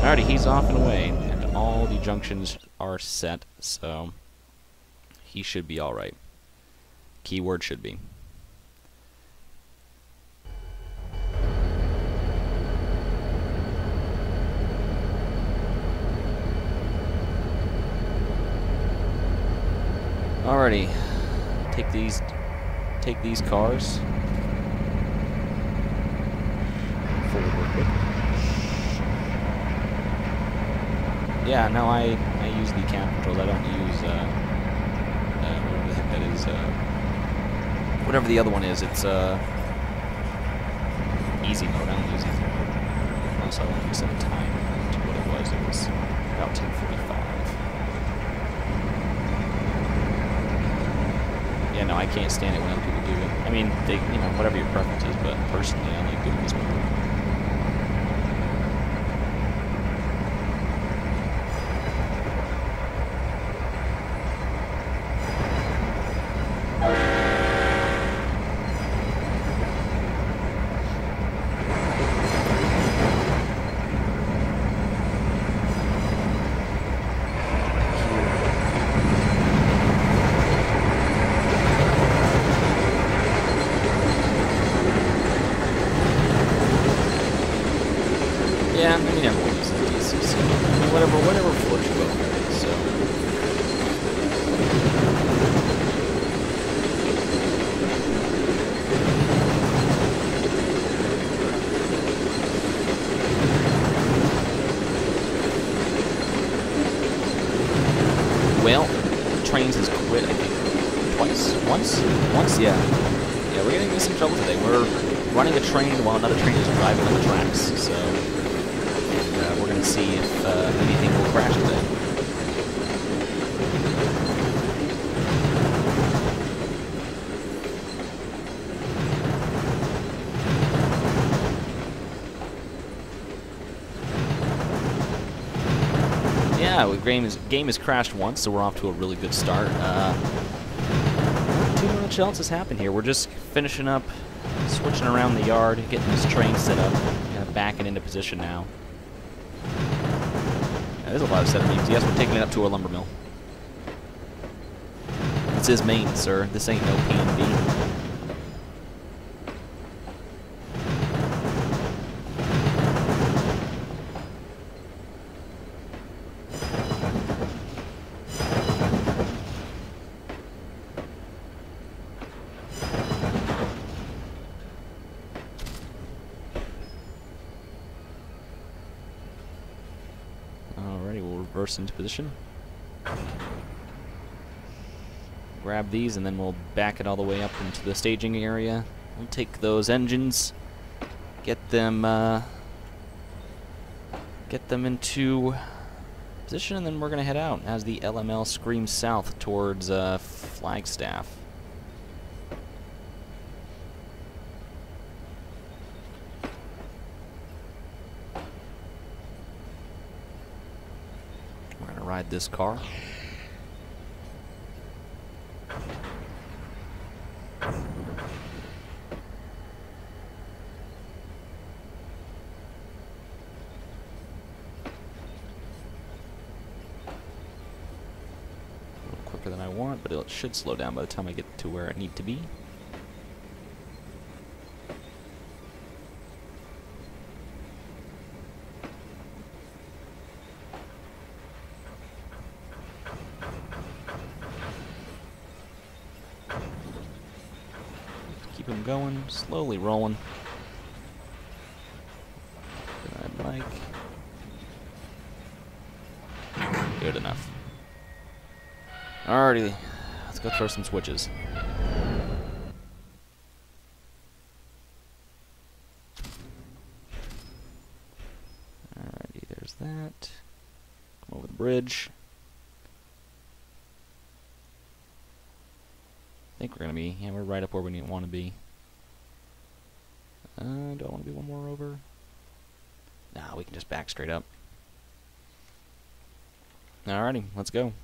Alrighty, he's off and away, and all the junctions are set, so he should be alright. Keyword should be. Alrighty, take these cars forward real quick. Yeah, no, I use the camera controls. I don't use whatever the heck that is. Whatever the other one is, it's easy mode. I don't use easy mode. Also, I want to set a time to what it was. It was about 10:45. Yeah, no, I can't stand it when other people do it. I mean, they, whatever your preference is, but personally, I like doing this one. Yeah, I mean, everyone uses DCC. I mean, whatever floats your boat, so. Well, Trains has quit, I think, twice. Once, yeah. Yeah, we're getting into some trouble today. We're running a train while another train is driving on the tracks, so. We're going to see if anything will crash today. Yeah, game has crashed once, so we're off to a really good start. Not too much else has happened here. We're just finishing up, switching around the yard, getting this train set up, backing into position now. There's a lot of set beams. Yes, we're taking it up to a lumber mill. This is Maine, sir. This ain't no PNB. Reverse into position. Grab these and then we'll back it all the way up into the staging area. We'll take those engines, get them into position, and then we're gonna head out as the LML screams south towards Flagstaff. Ride this car. A little quicker than I want, but it should slow down by the time I get to where I need to be. Keep them going, slowly rolling. Good, I'd like. Good enough. Alrighty, let's go throw some switches. Alrighty, there's that. Come over the bridge. I think we're gonna be, yeah, we're right up where we want to be. Do I want to be one more over? Nah, we can just back straight up. Alrighty, let's go.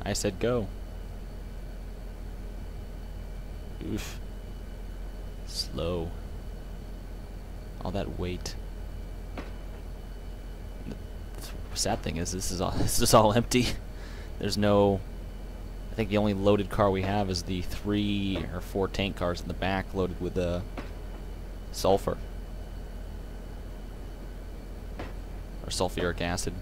I said go. Oof. Slow. All that weight. The sad thing is this is all empty. There's no. I think the only loaded car we have is the 3 or 4 tank cars in the back loaded with sulfur or sulfuric acid.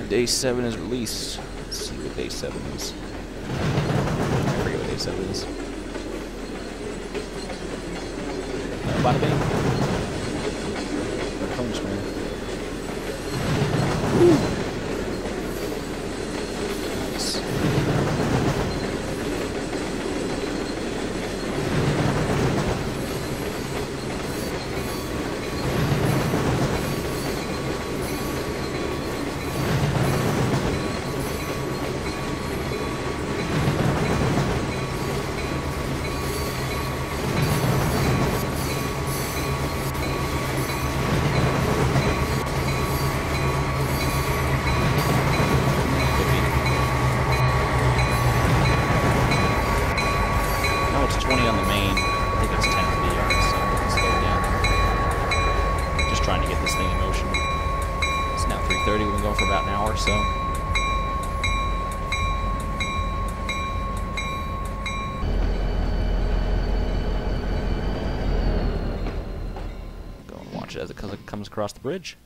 Day 7 is released. Let's see what day 7 is. I forget what day 7 is. Bada bing. Punch, man. Woo. Nice. For about an hour or so. Go and watch it as it comes across the bridge.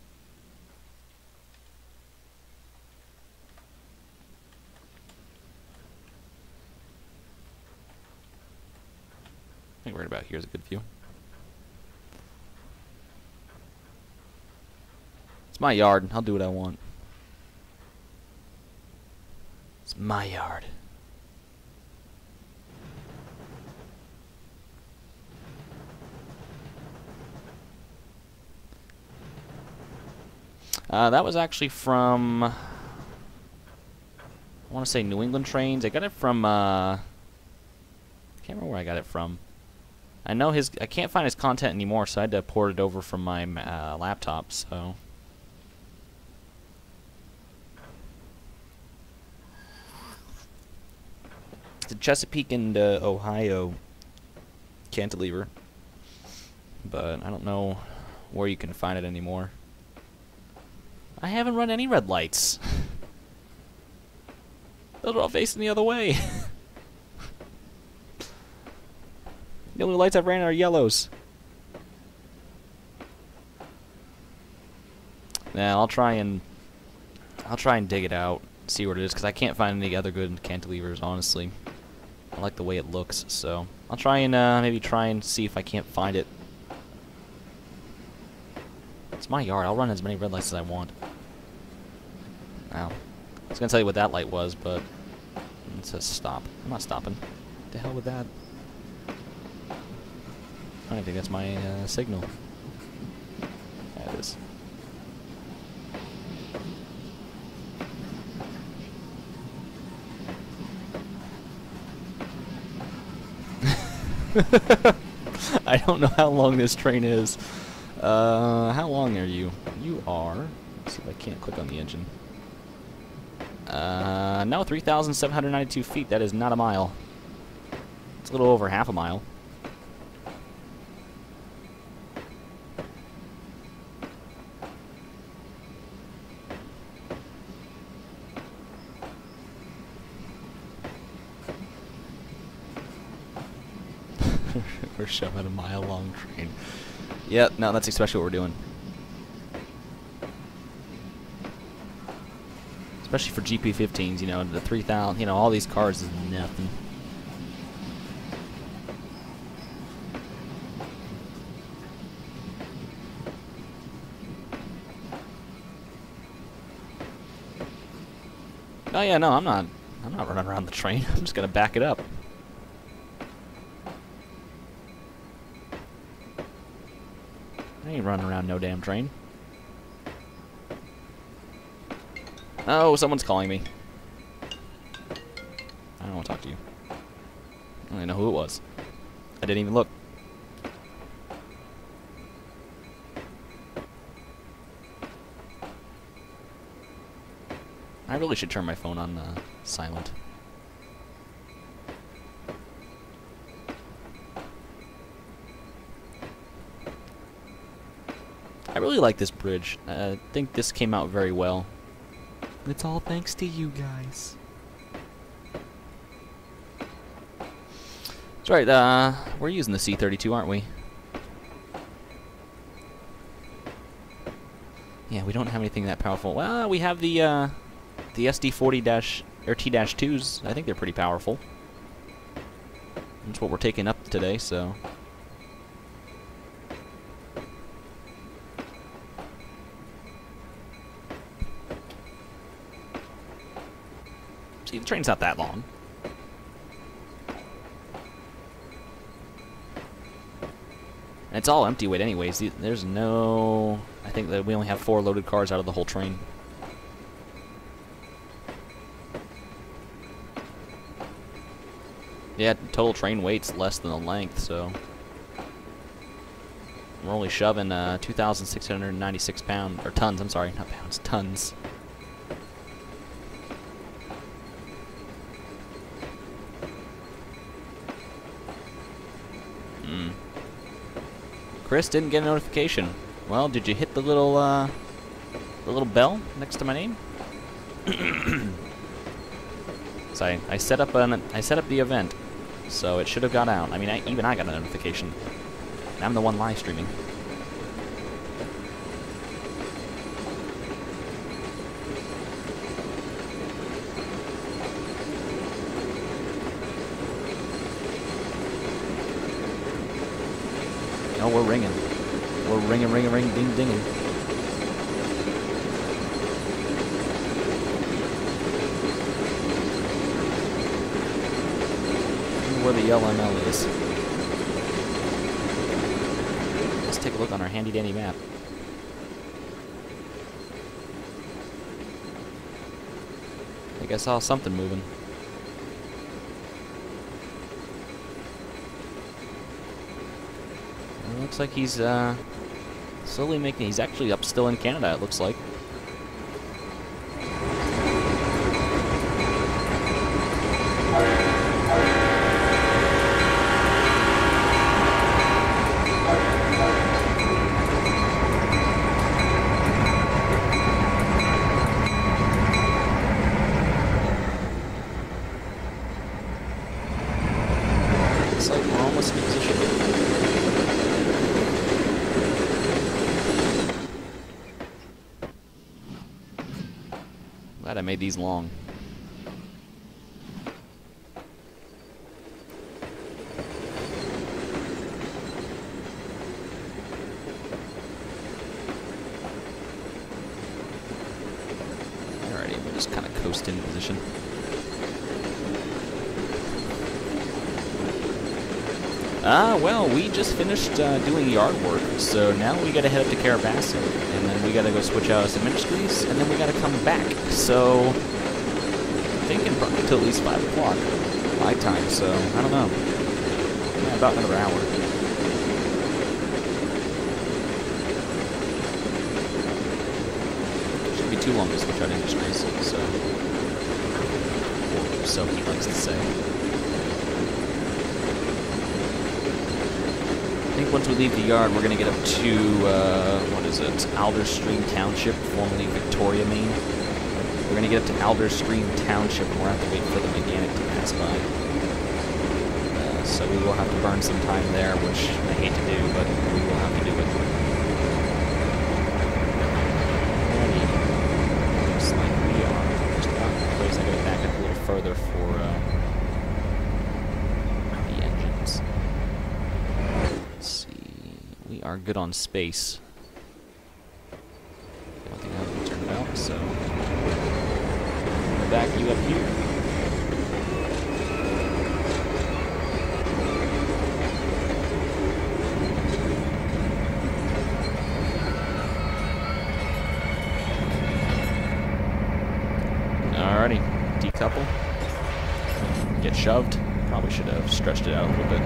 I think right about here is a good view. It's my yard. I'll do what I want. It's my yard. That was actually from, I want to say New England Trains. I got it from, I can't remember where I got it from. I know I can't find his content anymore, so I had to port it over from my laptop, so. It's a Chesapeake and Ohio cantilever, but I don't know where you can find it anymore. I haven't run any red lights. Those are all facing the other way. The only lights I've ran are yellows. Now I'll try and dig it out, see what it is, because I can't find any other good cantilevers, honestly. I like the way it looks, so I'll try and maybe try and see if I can't find it. It's my yard. I'll run as many red lights as I want. Now, I was gonna tell you what that light was, but it says stop. I'm not stopping. The hell with that. I don't think that's my signal. Yeah, it is. I don't know how long this train is. How long are you? You are. Let's see if I can't click on the engine. No, 3,792 feet. That is not a mile. It's a little over half a mile. We're shoving a mile-long train. Yep, no, that's especially what we're doing. Especially for GP15s, you know, the 3,000, you know, all these cars is nothing. Oh yeah, no, I'm not running around the train. I'm just gonna back it up. I ain't running around no damn train. Oh, someone's calling me. I don't want to talk to you. I don't even know who it was. I didn't even look. I really should turn my phone on silent. I really like this bridge. I think this came out very well. It's all thanks to you guys. That's right, we're using the C-32, aren't we? Yeah, we don't have anything that powerful. Well, we have the SD-40 or T-2s. I think they're pretty powerful. That's what we're taking up today, so... See, the train's not that long. And it's all empty weight anyways. There's no... I think that we only have 4 loaded cars out of the whole train. Yeah, total train weight's less than the length, so... We're only shoving 2,696 pounds, or tons, I'm sorry, not pounds, tons. Chris didn't get a notification. Well, did you hit the little bell next to my name? So I set up the event, so it should have got out. I mean, even I got a notification. And I'm the one live streaming. Oh, we're ringing. We're ringing, ringing, ring, ding, dinging. Where the LML is. Let's take a look on our handy dandy map. I think I saw something moving. It looks like he's slowly making. He's actually up still in Canada, it looks like. Looks like we're almost in position. Glad I made these long. Alrighty, we'll just kind of coast in position. Well, we just finished doing yard work, so now we gotta head up to Carrabasset, and then we gotta go switch out some ministries, and then we gotta come back. So, I'm thinking probably till at least 5 o'clock my time, so I don't know. Yeah, about another hour. Shouldn't be too long to switch out industries, so he likes to say. I think once we leave the yard, we're going to get up to, what is it, Alderstream Township, formerly Victoria, Maine. We're going to get up to Alderstream Township, and we'll have to wait for the mechanic to pass by. So we will have to burn some time there, which I hate to do, but we will have to do it. Looks like we are just about in place. I got to back up a little further for the engines. We are good on space. I don't think I have to turn it out, so we'll back you up here. shoved. Probably should have stretched it out a little bit.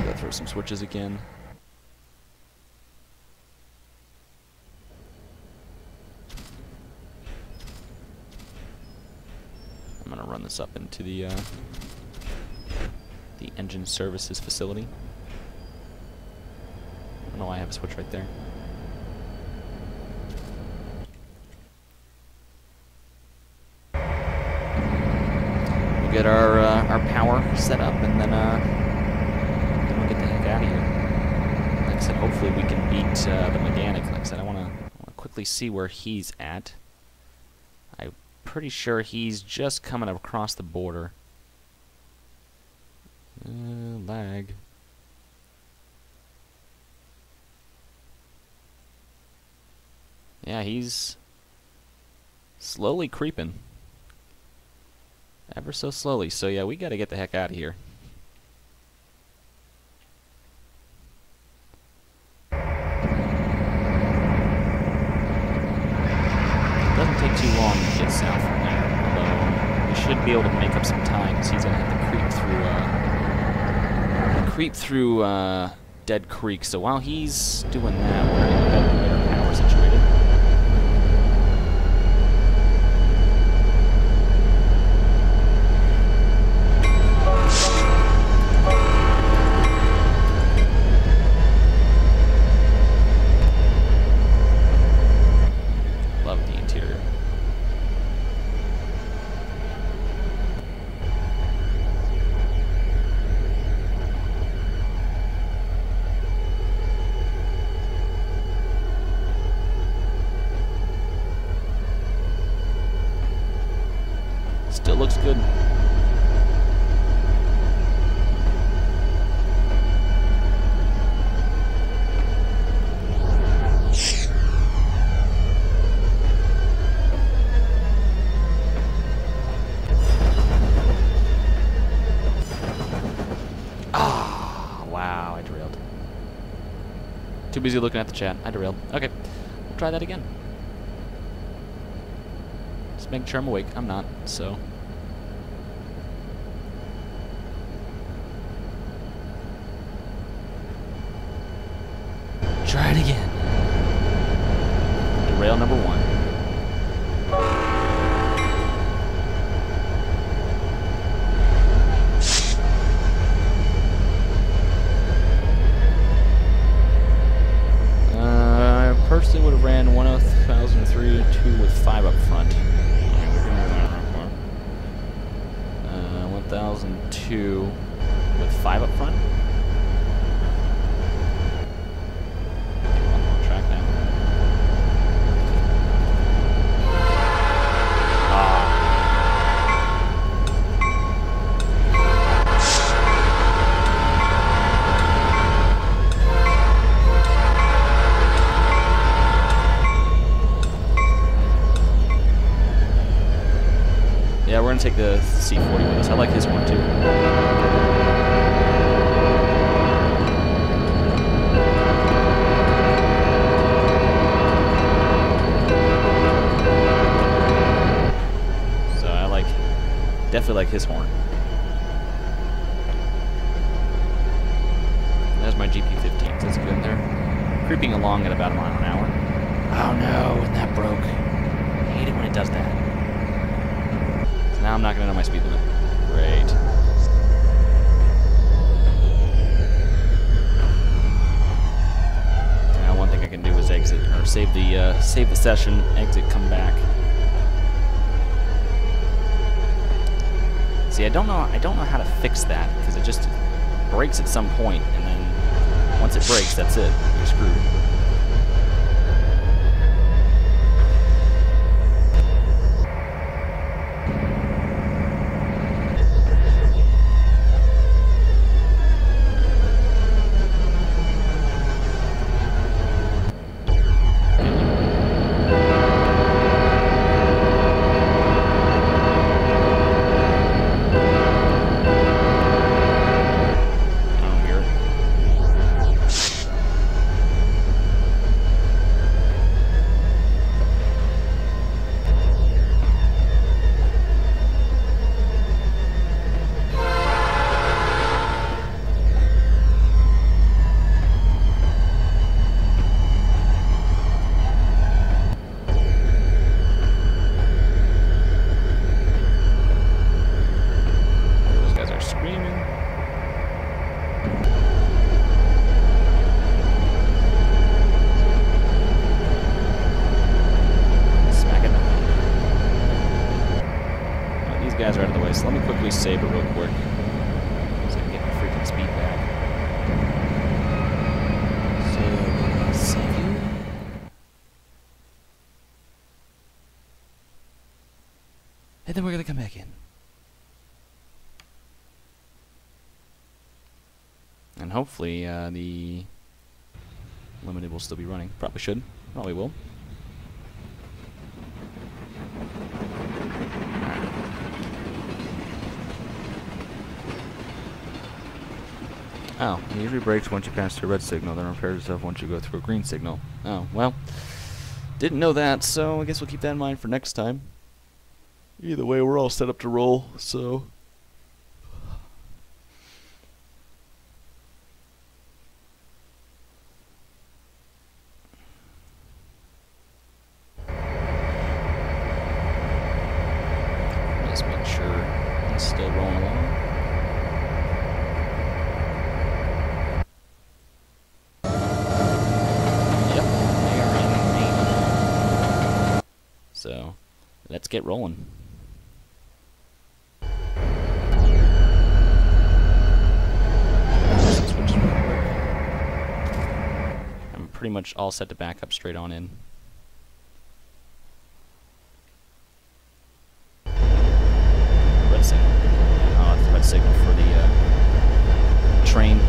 Go throw some switches again. I'm gonna run this up into the engine services facility. I don't know why I have a switch right there. We'll get our power set up, and then we'll get the heck out of here. Like I said, hopefully we can beat the mechanic. Like I said, I want to quickly see where he's at. I'm pretty sure he's just coming across the border. Lag. Yeah, he's slowly creeping. Ever so slowly. So yeah, we gotta get the heck out of here. Doesn't take too long to get south from there, although we should be able to make up some time, because he's gonna have to creep through Dead Creek. So while he's doing that, we're gonna get our power situated. Still looks good. Ah, wow, I derailed. Too busy looking at the chat. I derailed. Okay, we'll try that again. Just making sure I'm awake. I'm not, so. Try it again. Derail number 1. I personally would have ran 1003 2 with 5 up front. 1002 with 5 up front. Yeah, we're going to take the C40 with us. I like his one, too. So I definitely like his horn. There's my GP15. That's good. They're creeping along at about a mile an hour. Oh no, and that broke. I hate it when it does that. Now I'm not going to know my speed limit. Great. Now one thing I can do is exit, or save the session, exit, come back. See, I don't know how to fix that, because it just breaks at some point, and then once it breaks, that's it. You're screwed. these guys are out of the way, so let me quickly save it real quick. So I can get my freaking speed back. So, save you. And then we're going to come back in. And hopefully the limited will still be running. Probably should. Probably will. Oh, it usually breaks once you pass through a red signal, then repairs itself once you go through a green signal. Oh, well, didn't know that, so I guess we'll keep that in mind for next time. Either way, we're all set up to roll, so... Just make sure it's still rolling along. Yep, they are in main. So, let's get rolling. I'm pretty much all set to back up straight on in. Signal. Oh, it's the red signal for the train.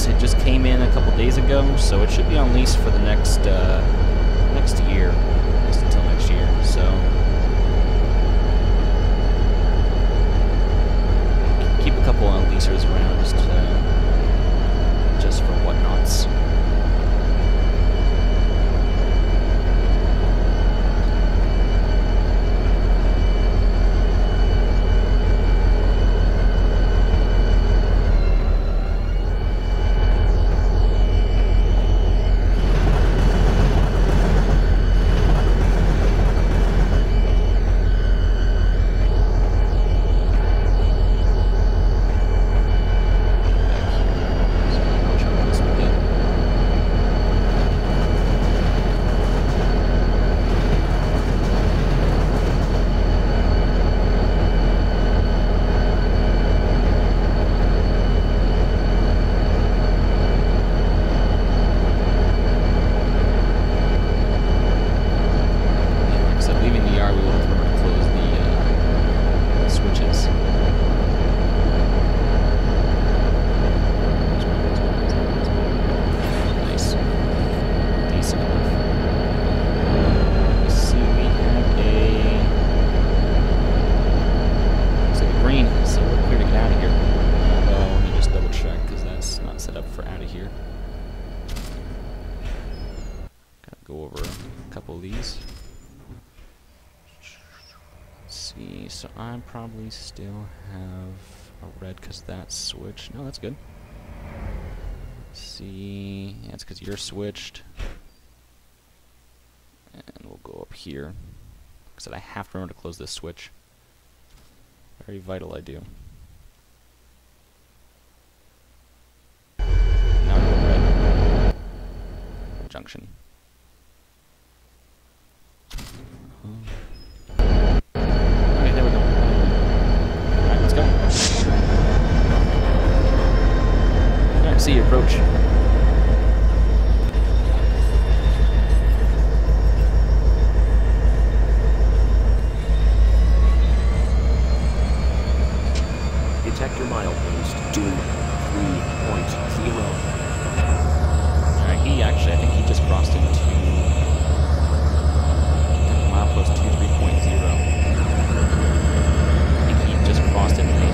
It just came in a couple days ago, so it should be on lease for the next next year, just until next year. So keep a couple of leasers around just for whatnots. So I probably still have a red because that's switched. No, that's good. Let's see. Yeah, it's because you're switched. And we'll go up here. Because I have to remember to close this switch. Very vital I do. Now go red. Junction. See you approach. Detector milepost 23.0. Alright, he actually, I think he just crossed into milepost 23.0. I think he just crossed into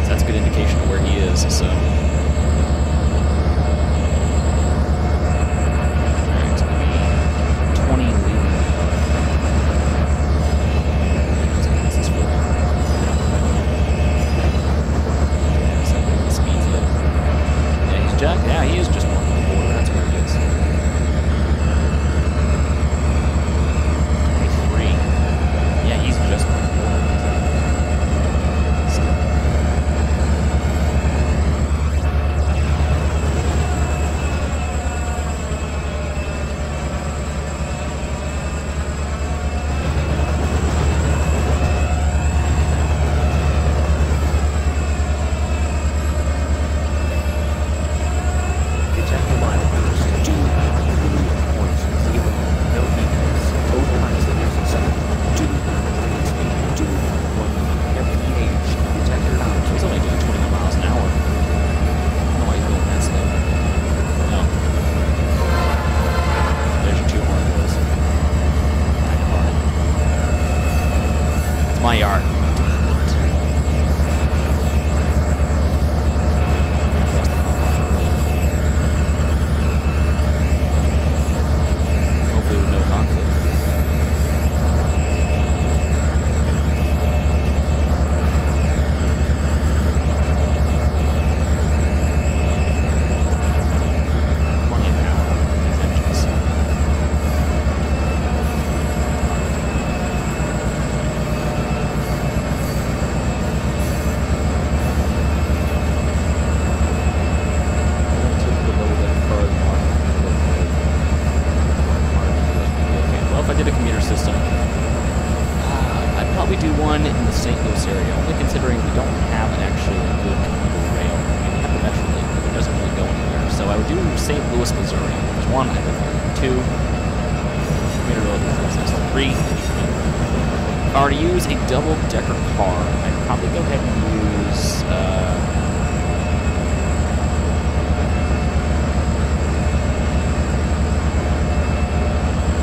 that's a good indication of where he is, so. Alright, it's gonna be 20 leaving. This is full. Speeds it. Yeah, he's jacked. Yeah, he is just north of the border. That's where he is. 23. Yeah, he's just north of the border. My yard. Hopefully with no conflict. St. Louis, Missouri. There's one, I think. Two. Commuter road. Three. I were to use a double-decker car, I'd probably go ahead and use,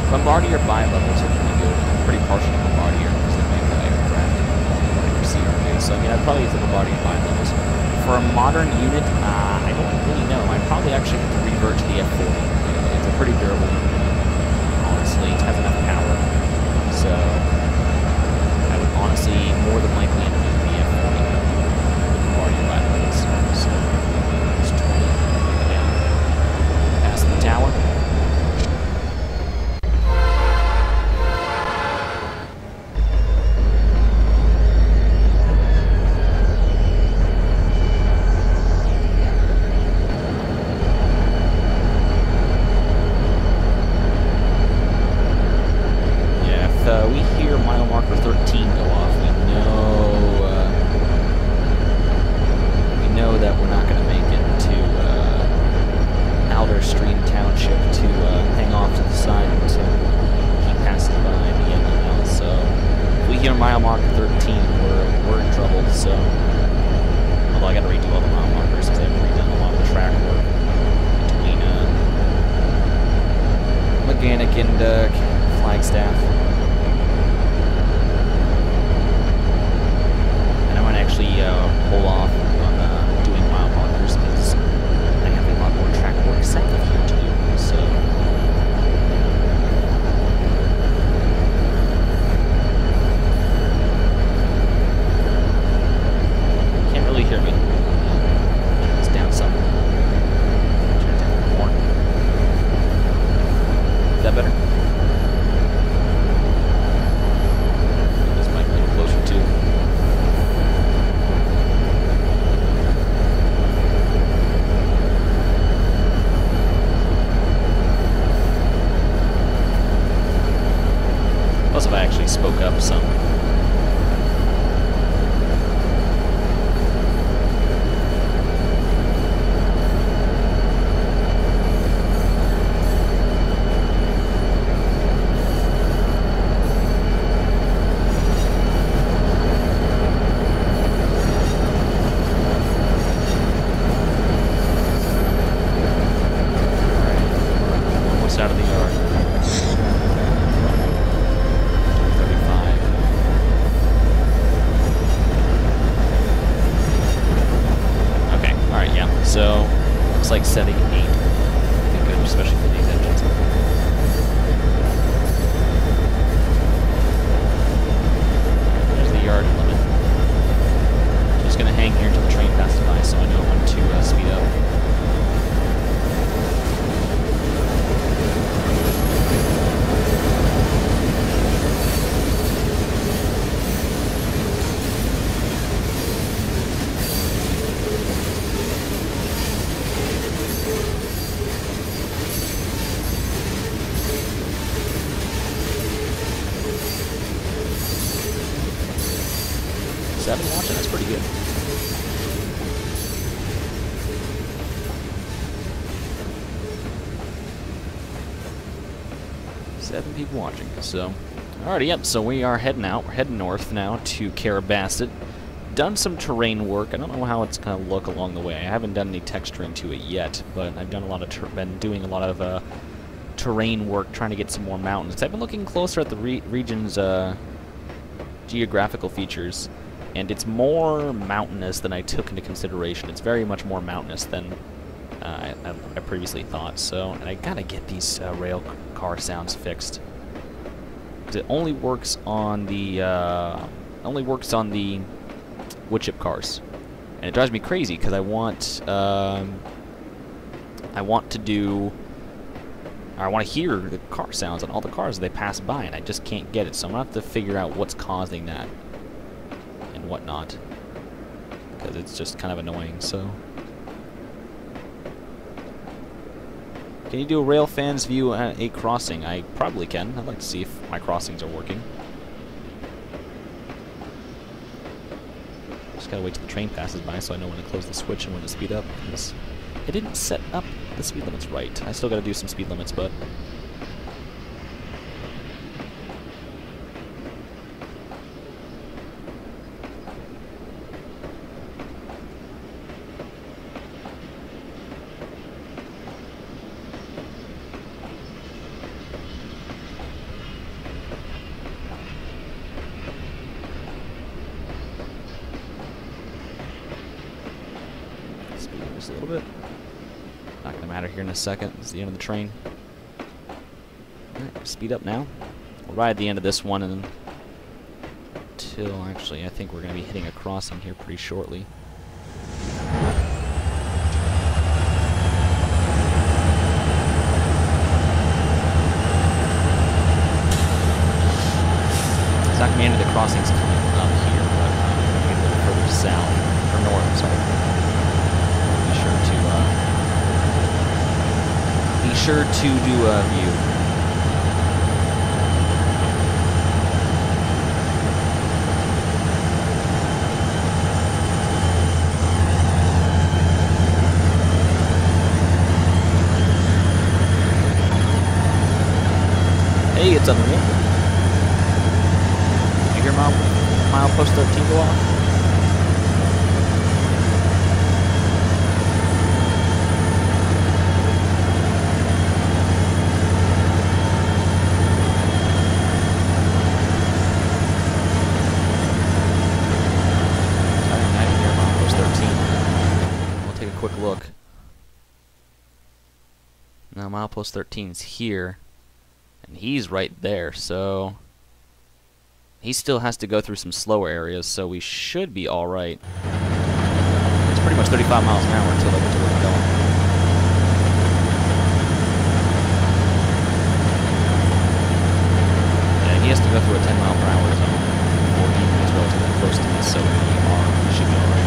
Bombardier bi-levels are pretty good. I'm pretty partial to Bombardier because they make aircraft or CRV. So, I mean, I'd probably use the Bombardier bi-levels. For a modern unit, I don't really know. I'd probably actually have to revert to the F40. It's a pretty durable unit, honestly. It has enough power. So, I would honestly more than likely end up using the F40 with Bombardier bi-levels. So, it's 20. Yeah. Past the tower. We hear mile marker 13 go off. We know that we're not going to make it to Alder Stream Township to hang off to the side and to keep passing by the MLL. So if we hear mile marker 13, we're in trouble. So although I got to redo all the mile markers because I've redone a lot of the track work between Mechanic and Flagstaff. Actually hold off on doing mile markers because I have a lot more track work south of here to do. So can't really hear me. It's down some. Turn it down more. Is that better? This might be a little closer to. Plus, if I actually spoke up some. 7, 8. Pretty good, especially for these engines. There's the yard limit. Just gonna hang here until the train passes by, so I know when to speed up. Watching, that's pretty good. Seven people watching. So, alrighty, yep. So we are heading out. We're heading north now to Carrabassett. Done some terrain work. I don't know how it's gonna look along the way. I haven't done any texturing to it yet, but I've done a lot of been doing a lot of terrain work, trying to get some more mountains. I've been looking closer at the region's geographical features. And it's more mountainous than I took into consideration. It's very much more mountainous than I previously thought. So, and I gotta get these rail car sounds fixed. It only works on the wood chip cars, and it drives me crazy because I want to hear the car sounds on all the cars as they pass by, and I just can't get it. So I'm gonna have to figure out what's causing that. Whatnot, because it's just kind of annoying. So, can you do a rail fan's view at a crossing? I probably can. I'd like to see if my crossings are working. Just gotta wait till the train passes by so I know when to close the switch and when to speed up, because I didn't set up the speed limits right. I still gotta do some speed limits, but just a little bit. Not gonna matter here in a second. It's the end of the train. Alright, speed up now. We're right at the end of this one, and until actually, I think we're gonna be hitting a crossing here pretty shortly. It's not gonna be any of the crossings coming up here, but maybe a little further south or north. Sorry. Be sure to do a view. Hey, it's unreal. Did you hear milepost 13 go off? Quick look. Now milepost 13 is here, and he's right there, so he still has to go through some slower areas, so we should be alright. It's pretty much 35 miles an hour until they get to where we're going. Yeah, he has to go through a 10 mile per hour zone before he gets relatively close to me, so we should be alright.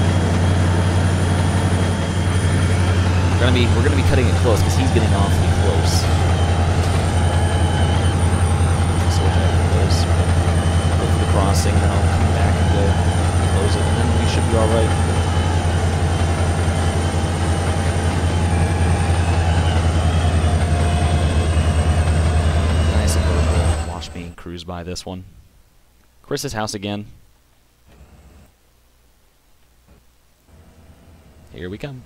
We're gonna be cutting it close because he's getting awfully close. So we'll try to close. Go for the crossing, and then I'll come back and go close it, and then we should be all right. Nice and vertical. Watch me cruise by this one. Chris's house again. Here we come.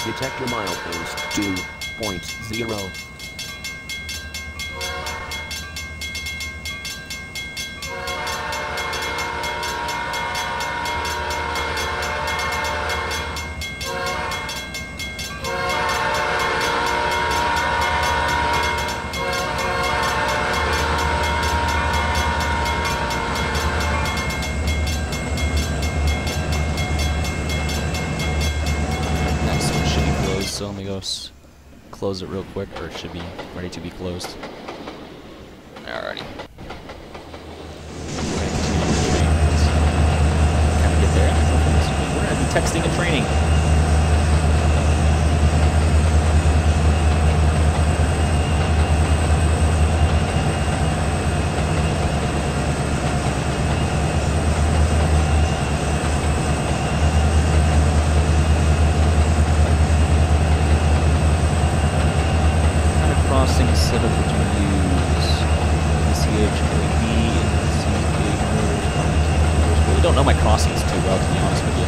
Detect your milepost 2.0. So let me go close it real quick, or it should be ready to be closed. Alrighty. Kind of get there. We're going to be texting and training. Setup that you use CHAB and CK. Really don't know my crossings too well, to be honest with you.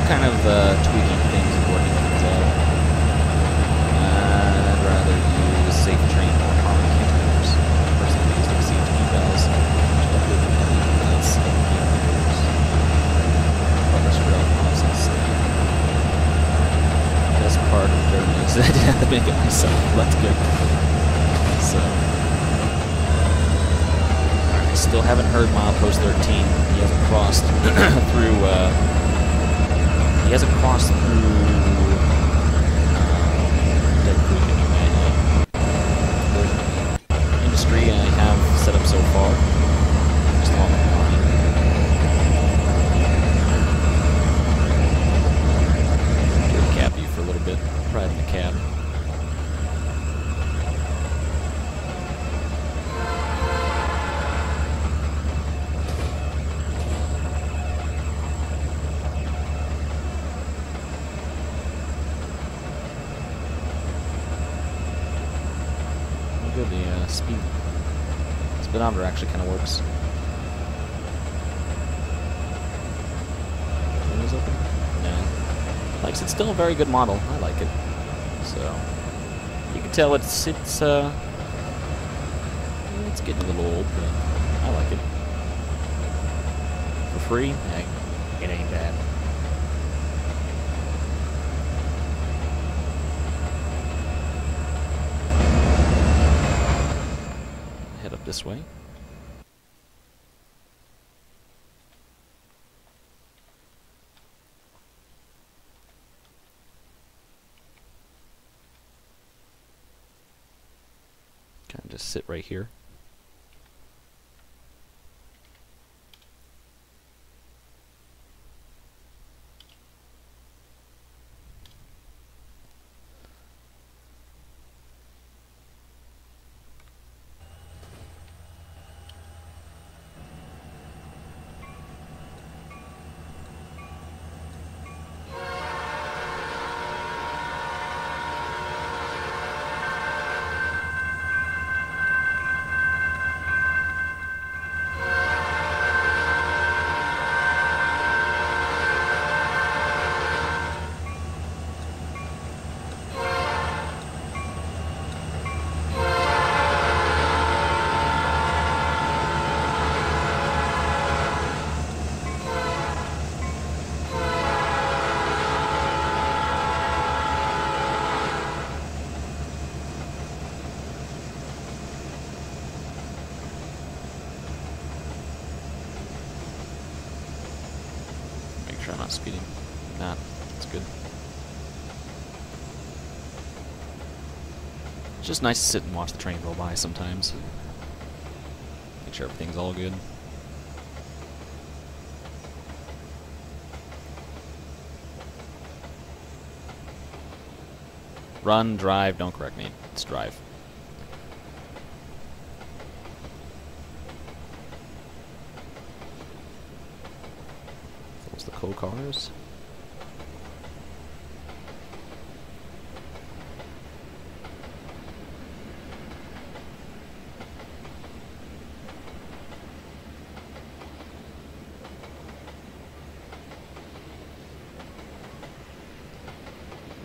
kind of tweaking things and working things out. I'd rather use safe train or harmony containers. Personally, used to see TV bells. Best part of the journey is that I didn't have to make it myself. That's good. So, I still haven't heard milepost 13. He hasn't crossed through. He hasn't crossed through Dead Creek anyway. The industry I have set up so far, just along the line. Do the cab view for a little bit. Ride in the cab. Good, the speedometer actually kind of works. Windows open? No. Like, it's still a very good model. I like it. So you can tell it's getting a little old, but I like it. For free, it ain't bad. Head up this way. Kind of just sit right here. I'm not speeding. Nah, that's good. It's just nice to sit and watch the train go by sometimes. Make sure everything's all good. Run, drive, don't correct me. It's drive. The coal cars.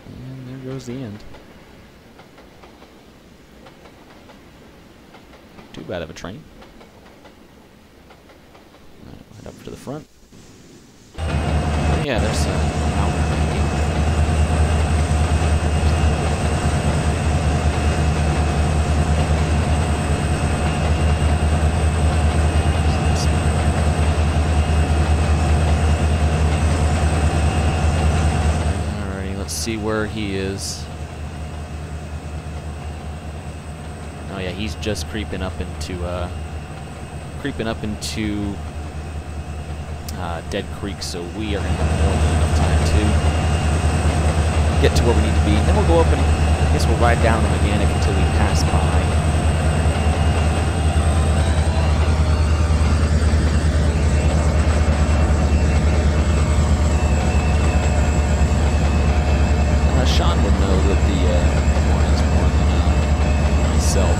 And there goes the end. Too bad of a train. Alright, head up to the front. Yeah, there's Alrighty, let's see where he is. Oh yeah, he's just creeping up into Dead Creek, so we are going to have more than enough time to get to where we need to be. Then we'll go up and I guess we'll ride down the mechanic until we pass by. Sean would know that the horn is more than myself.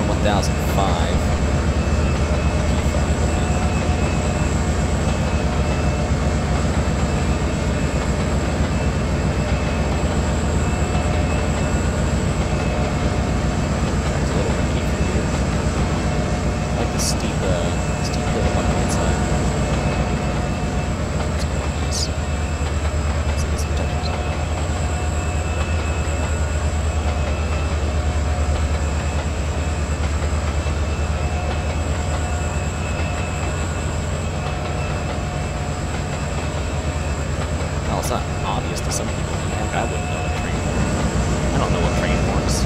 around 1005. Steep hill on the right side. It's quite nice. Let's get some textures on it. Well, it's not obvious to some people. Heck, I wouldn't know what train horn. I don't know what train horns.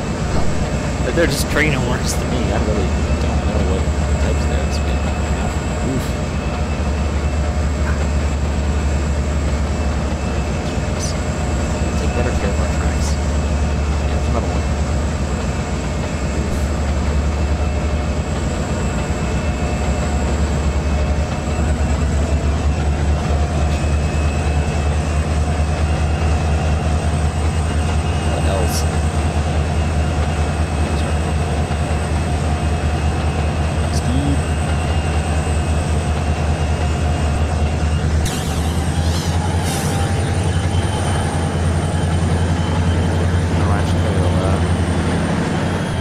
But they're just train horns to me. I really don't know what types there. It's been oof. Take better care of our tracks. Yeah, there's another one. What else?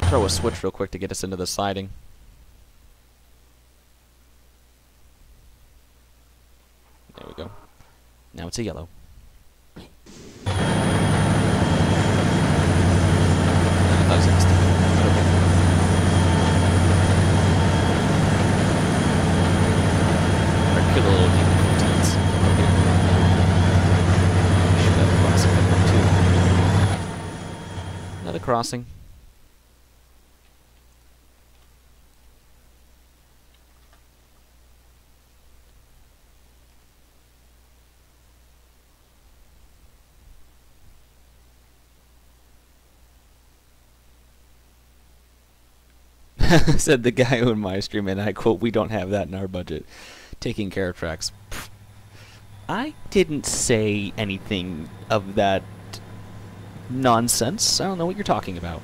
Throw a switch real quick to get us into the siding. There we go. Now it's a yellow. That was next. Our cute little D15s. Should have a crossing up too. Another crossing. Said the guy who in my stream, and I quote, "We don't have that in our budget." Taking care of tracks. I didn't say anything of that nonsense. I don't know what you're talking about.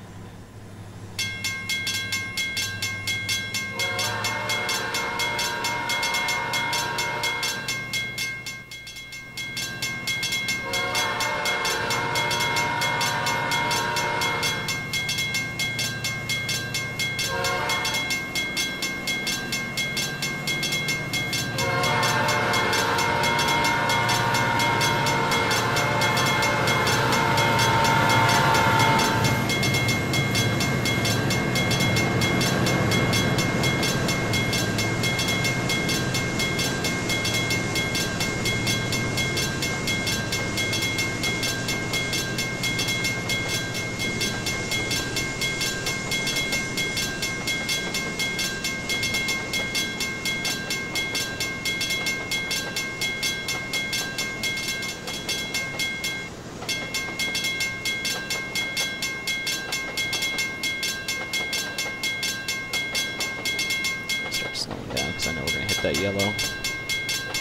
Because I know we're going to hit that yellow.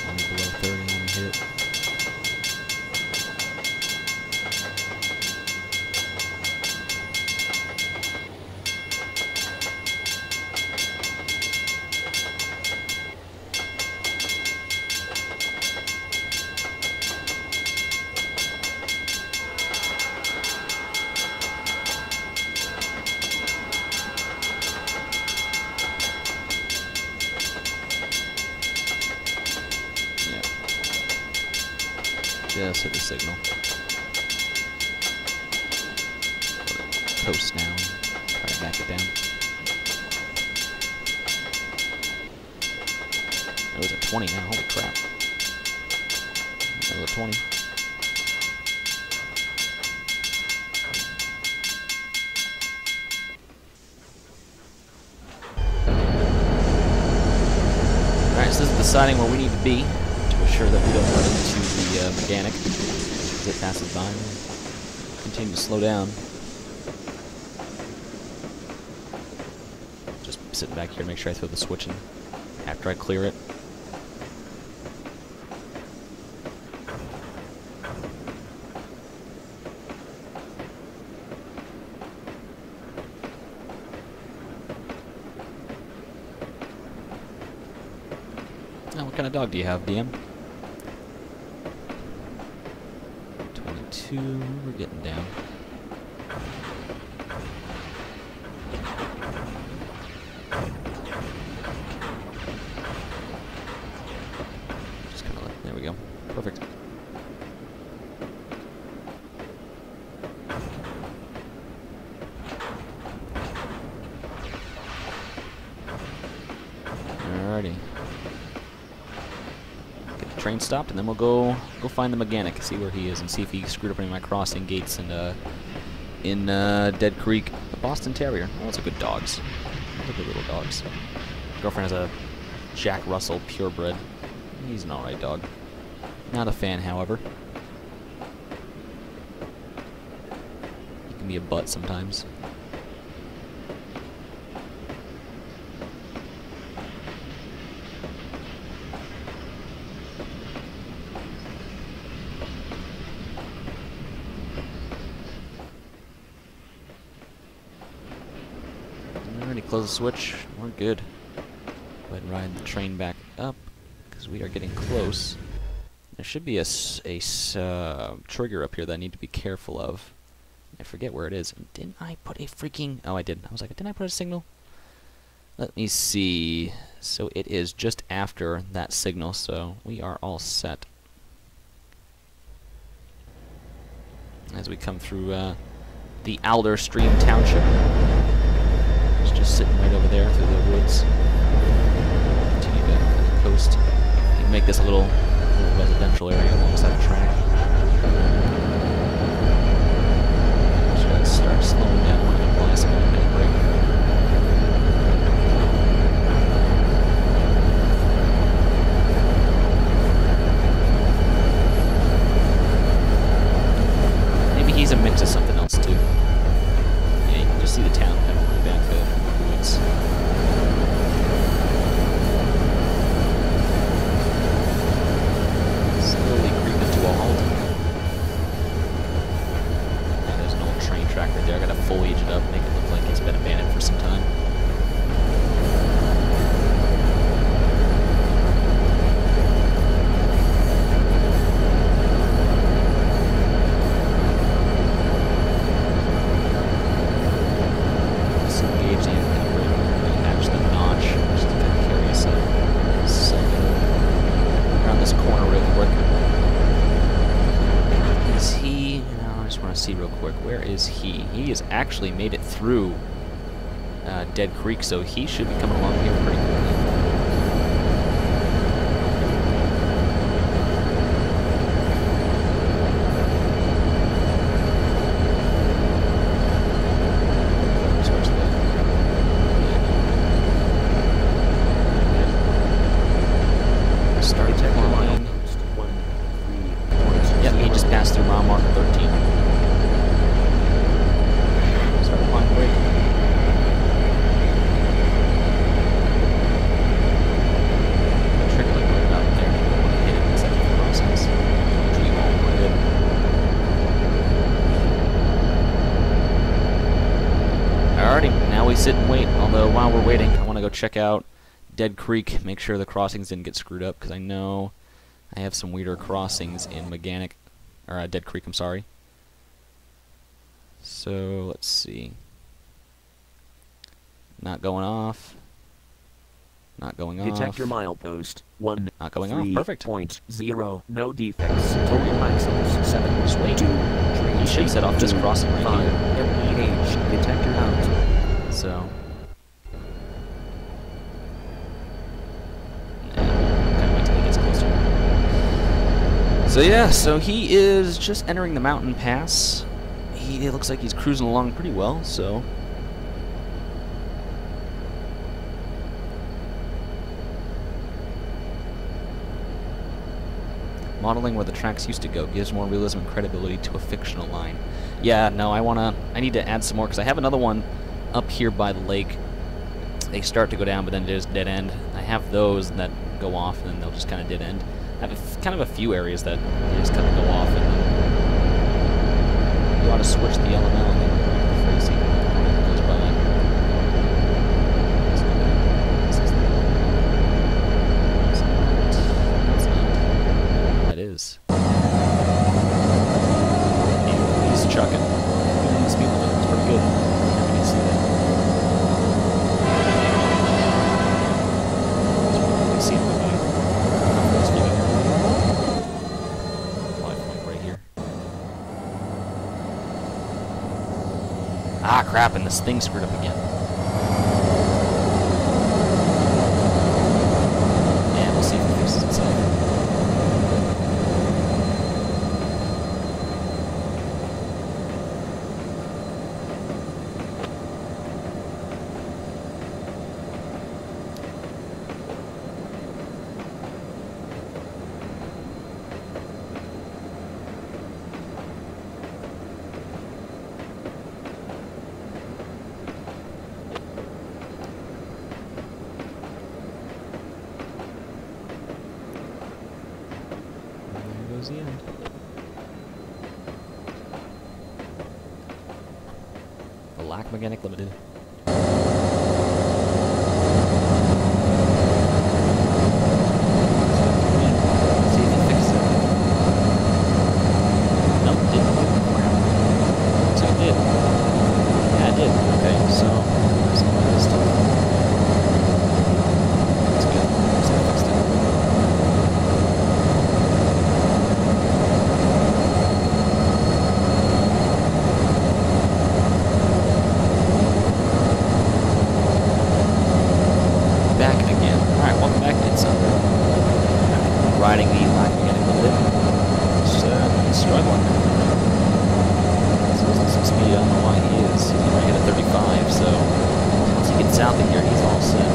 Only below 30 when we hit it. Just hit the signal. Coast now. Try to back it down. It was at 20 now. Holy crap. That was at 20. Alright, so this is the siding where we need to be to assure that we don't run into the mechanic as it passes by. We'll continue to slow down. Just sitting back here, make sure I throw the switch in after I clear it. Oh, what kind of dog do you have, DM? 22. We're getting down. Just kind of like, there we go. Perfect. Alrighty. Get the train stopped, and then we'll go find the mechanic, see where he is, and see if he screwed up any of my crossing gates and in Dead Creek. The Boston Terrier. Oh, those are good dogs. Those are good little dogs. Girlfriend has a Jack Russell purebred. He's an alright dog. Not a fan, however. He can be a butt sometimes. Already close the switch. We're good. Go ahead and ride the train back up because we are getting close. There should be a trigger up here that I need to be careful of. I forget where it is. Didn't I put a freaking... Oh, I did. I was like, didn't I put a signal? Let me see. So it is just after that signal, so we are all set. As we come through the Alder Stream Township. It's just sitting right over there through the woods. Continue to the coast. You can make this a little residential area alongside a track. Just start slowing down when it applies to a minute break. Maybe he's a mix of something else too. Yeah, you can just see the town kind of way back the woods. Slowly creeping to a halt. Yeah, there's an old train track right there. I gotta foliage it up, make it look like it's been abandoned for some time. Disengage the handbrake, attach the notch, just to kind of carry us up. So, around this corner real quick. Is he... No, I just want to see real quick. Where is he? He has actually made it through Dead Creek, so he should be coming along here pretty quickly. Switch the... Start Detect your line. milepost 13.0. Yep, he just passed through mile marker 13. Start applying brake. Trickling right out there. Don't want to hit it except for the crossings. Usually you won't want to hit. Alrighty, now we sit and wait. Although while we're waiting, I want to go check out Dead Creek, make sure the crossings didn't get screwed up, because I know I have some weirder crossings in Dead Creek, I'm sorry. So, let's see. Not going off. Not going off. Detect your milepost 1. Not going off. Perfect. 3.0. No defects. Total maximums 7. Sweet. Train You should set off this crossing right 5. here. MEH. Detector out. So. Kind of wait till he gets closer. So yeah, so he is just entering the mountain pass. It looks like he's cruising along pretty well, so. Modeling where the tracks used to go gives more realism and credibility to a fictional line. Yeah, no, I need to add some more, because I have another one up here by the lake. They start to go down, but then there's dead end. I have those that go off, and then they'll just kind of dead end. I have kind of a few areas that they just kind of go off, and then you ought to switch the LML and then go back to Freezy when it goes by. This is the crap, and this thing screwed up again. And we'll see if it fixes itself. The end. Black Mechanic Limited. See if it fixes it. Nope, didn't. So it did. Yeah, it did. Okay, so this stuff. That's good. So I fixed it. Riding the Black Mechanic Limited. Just struggling. So losing some speed. I don't know why he is. He's already hit a 35, so once he gets south of here, he's all set.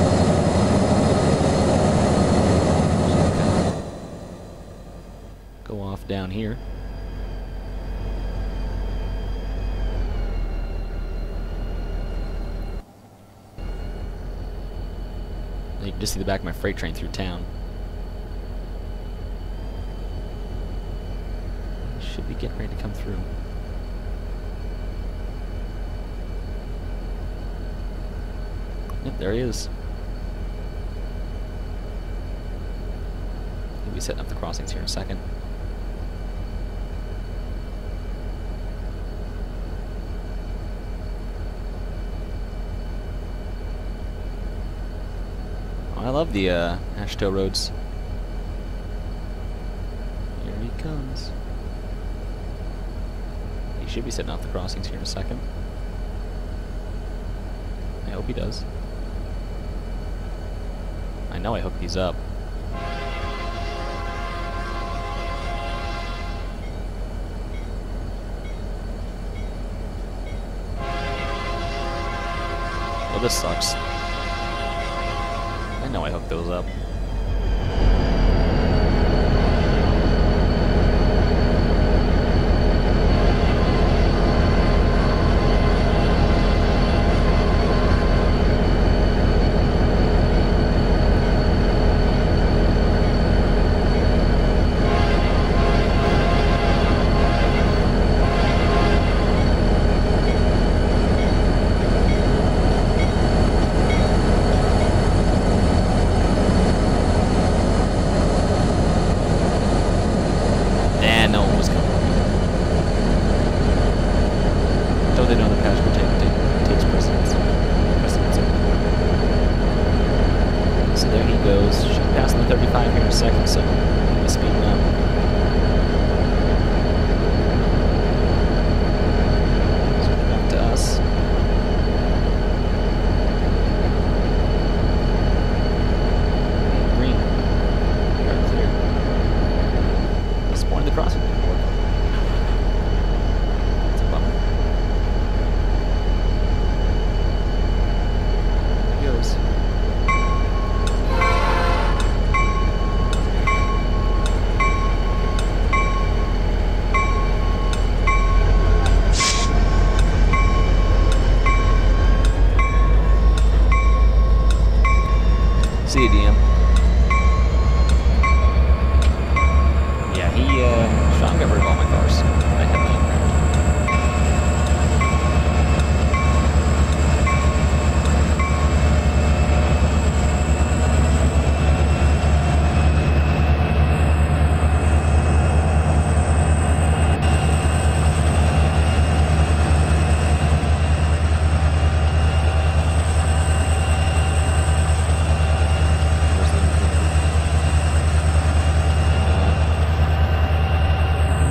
So go off down here. You can just see the back of my freight train through town. Should be getting ready to come through. Yep, there he is. He'll be setting up the crossings here in a second. Oh, I love the ash tow roads. Here he comes. He should be setting off the crossings here in a second. I hope he does. I know I hooked these up. Well, this sucks. I know I hooked those up. See you, DM. Yeah, he shot and got rid of all my cars. I have that.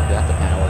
Got the power.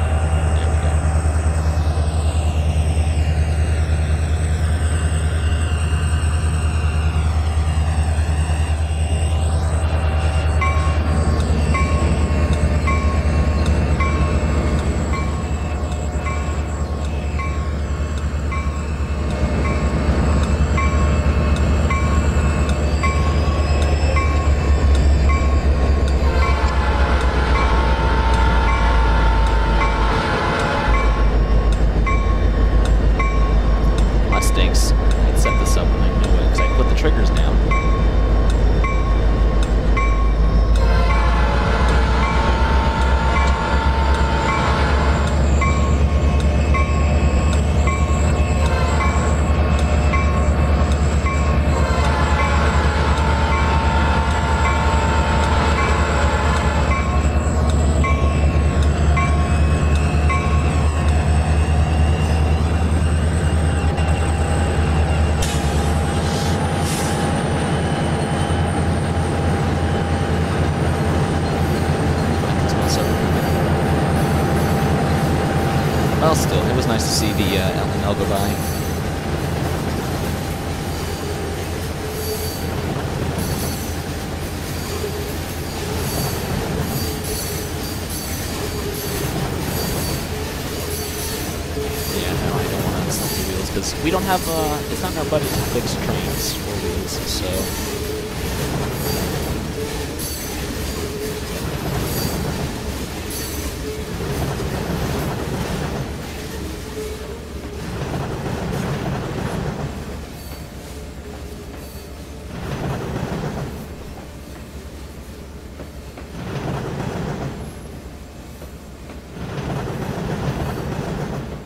still, it was nice to see the L go by. Yeah, no, I don't want to install the wheels because we don't have, it's not in our budget to fix trains or wheels, so.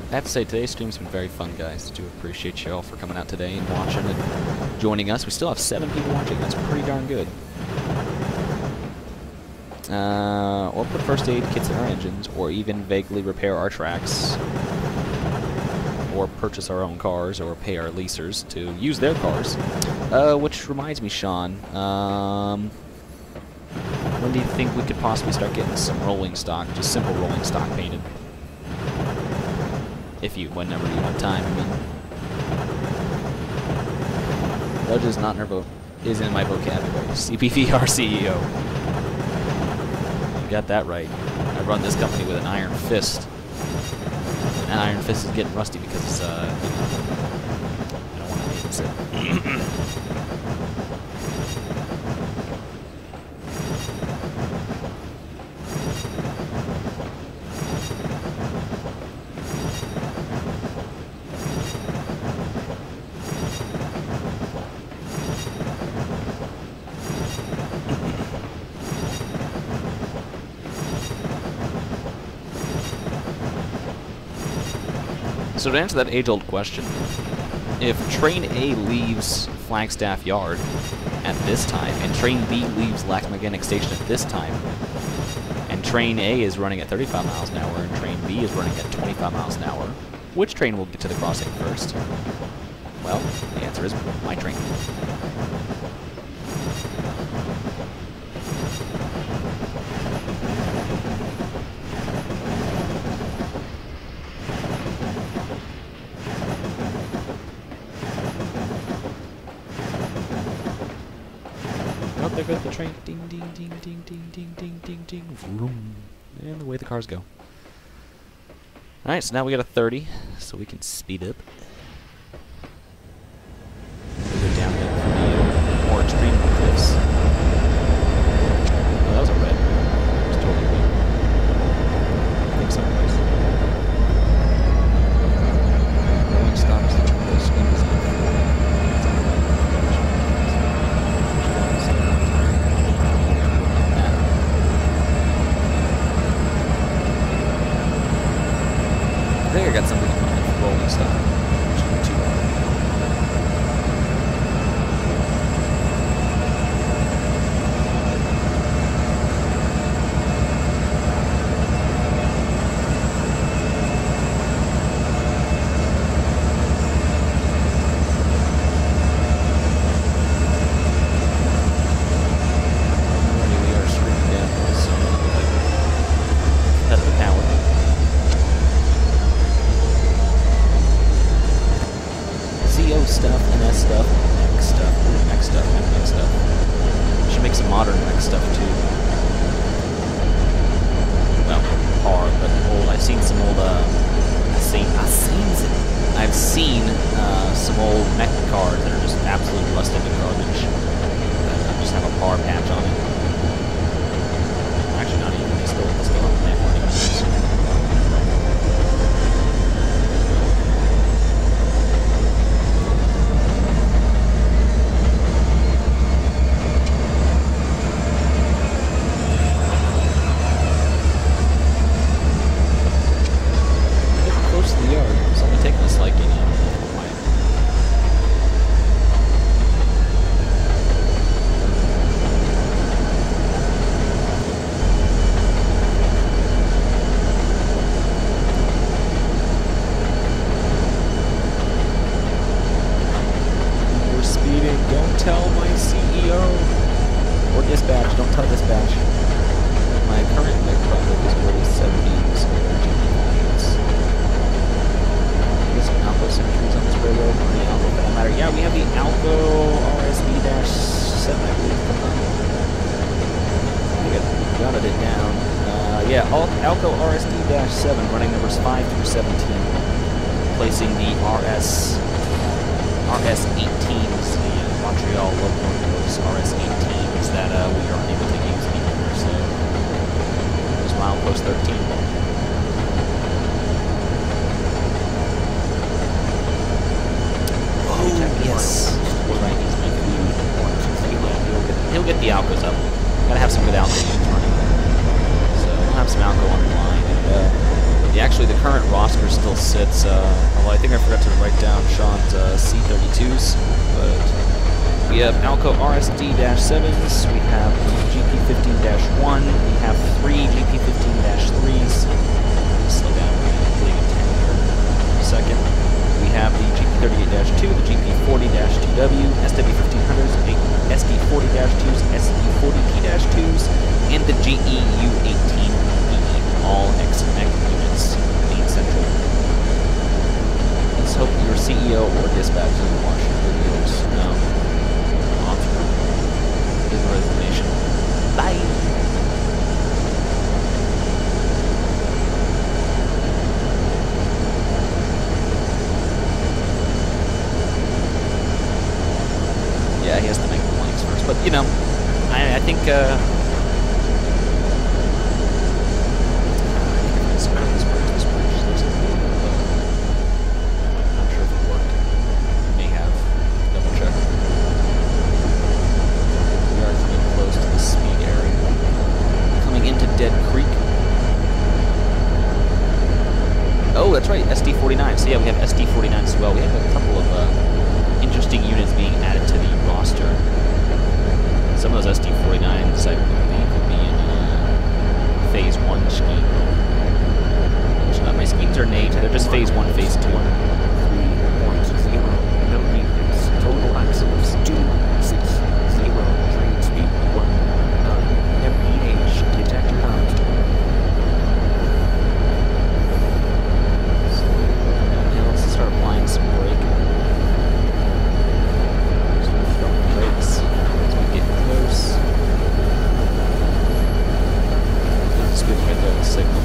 I have to say, today's stream's been very fun, guys. I do appreciate you all for coming out today and watching and joining us. We still have 7 people watching. That's pretty darn good. Or put first aid kits in our engines, or even vaguely repair our tracks, or purchase our own cars, or pay our leasers to use their cars. Which reminds me, Sean, when do you think we could possibly start getting some rolling stock, just simple rolling stock painted? Whenever you have time, I mean. Budget is not in our is in my vocabulary. CPVR CEO. You got that right. I run this company with an iron fist. And that iron fist is getting rusty because, you know, I don't want to maintenance it. So to answer that age-old question, if Train A leaves Flagstaff Yard at this time, and Train B leaves Lac-Méganic Station at this time, and Train A is running at 35 miles an hour, and Train B is running at 25 miles an hour, which train will get to the crossing first? Well, the answer is my train. Oh, there goes the train. Ding, ding, ding, ding, ding, ding, ding, ding, ding. Vroom. And the way the cars go. Alright, so now we got a 30, so we can speed up. We'll go down the more extreme cliffs. Oh, that was a red. It was totally red. I think so, anyways. Rolling stops, the screen is I think I got something in mind for rolling stock, which isn't too bad. Alrighty, we are streaming down, so that's the power. CO stuff, NS stuff, X stuff, X stuff, MX stuff. Should make some modern X stuff too. Well, hard, but old. I've seen some old. I've seen some old mech cars that are just absolutely rusted to garbage. That just have a bar patch on it. Actually, not even. They still have mech running. Alco RSD-7 running numbers 5 through 17. Placing the RS-18s, the Montreal locomotives RS-18s that we aren't able to use anymore. So there's milepost 13. Oh, yes. Right, he's making he'll get the Alcos up. Gotta have some good Alco units running. So we'll have some Alco on the line. And actually, the current roster still sits, although I think I forgot to write down Sean's C-32s, but we have Alco RSD-7s, we have GP-15-1, we have 3 GP-15-3s. Slow down, we're leaving 10 here for a second. We have the GP-38-2, the GP-40-2W, SW-1500s, SD-40-2s, SD-40P-2s, and the GEU-18 all ex-mech units being central. Let's hope your CEO or dispatch doesn't watch your videos. No. On through. Give a resignation. Bye! Yeah, he has to make the blanks first. But, you know, I think, that's right, SD-49. So yeah, we have SD-49 as well. We have a couple of interesting units being added to the roster. Some of those SD-49s, I believe, will be in Phase 1 scheme. Which, my schemes are named. They're just Phase 1, Phase 2. 3.0. No defects. Total axles 2, 6, 0. Train speed 1, 9. MPH detector out. Start applying some brake. Start throwing brakes as we get close. This is good right there, the signal.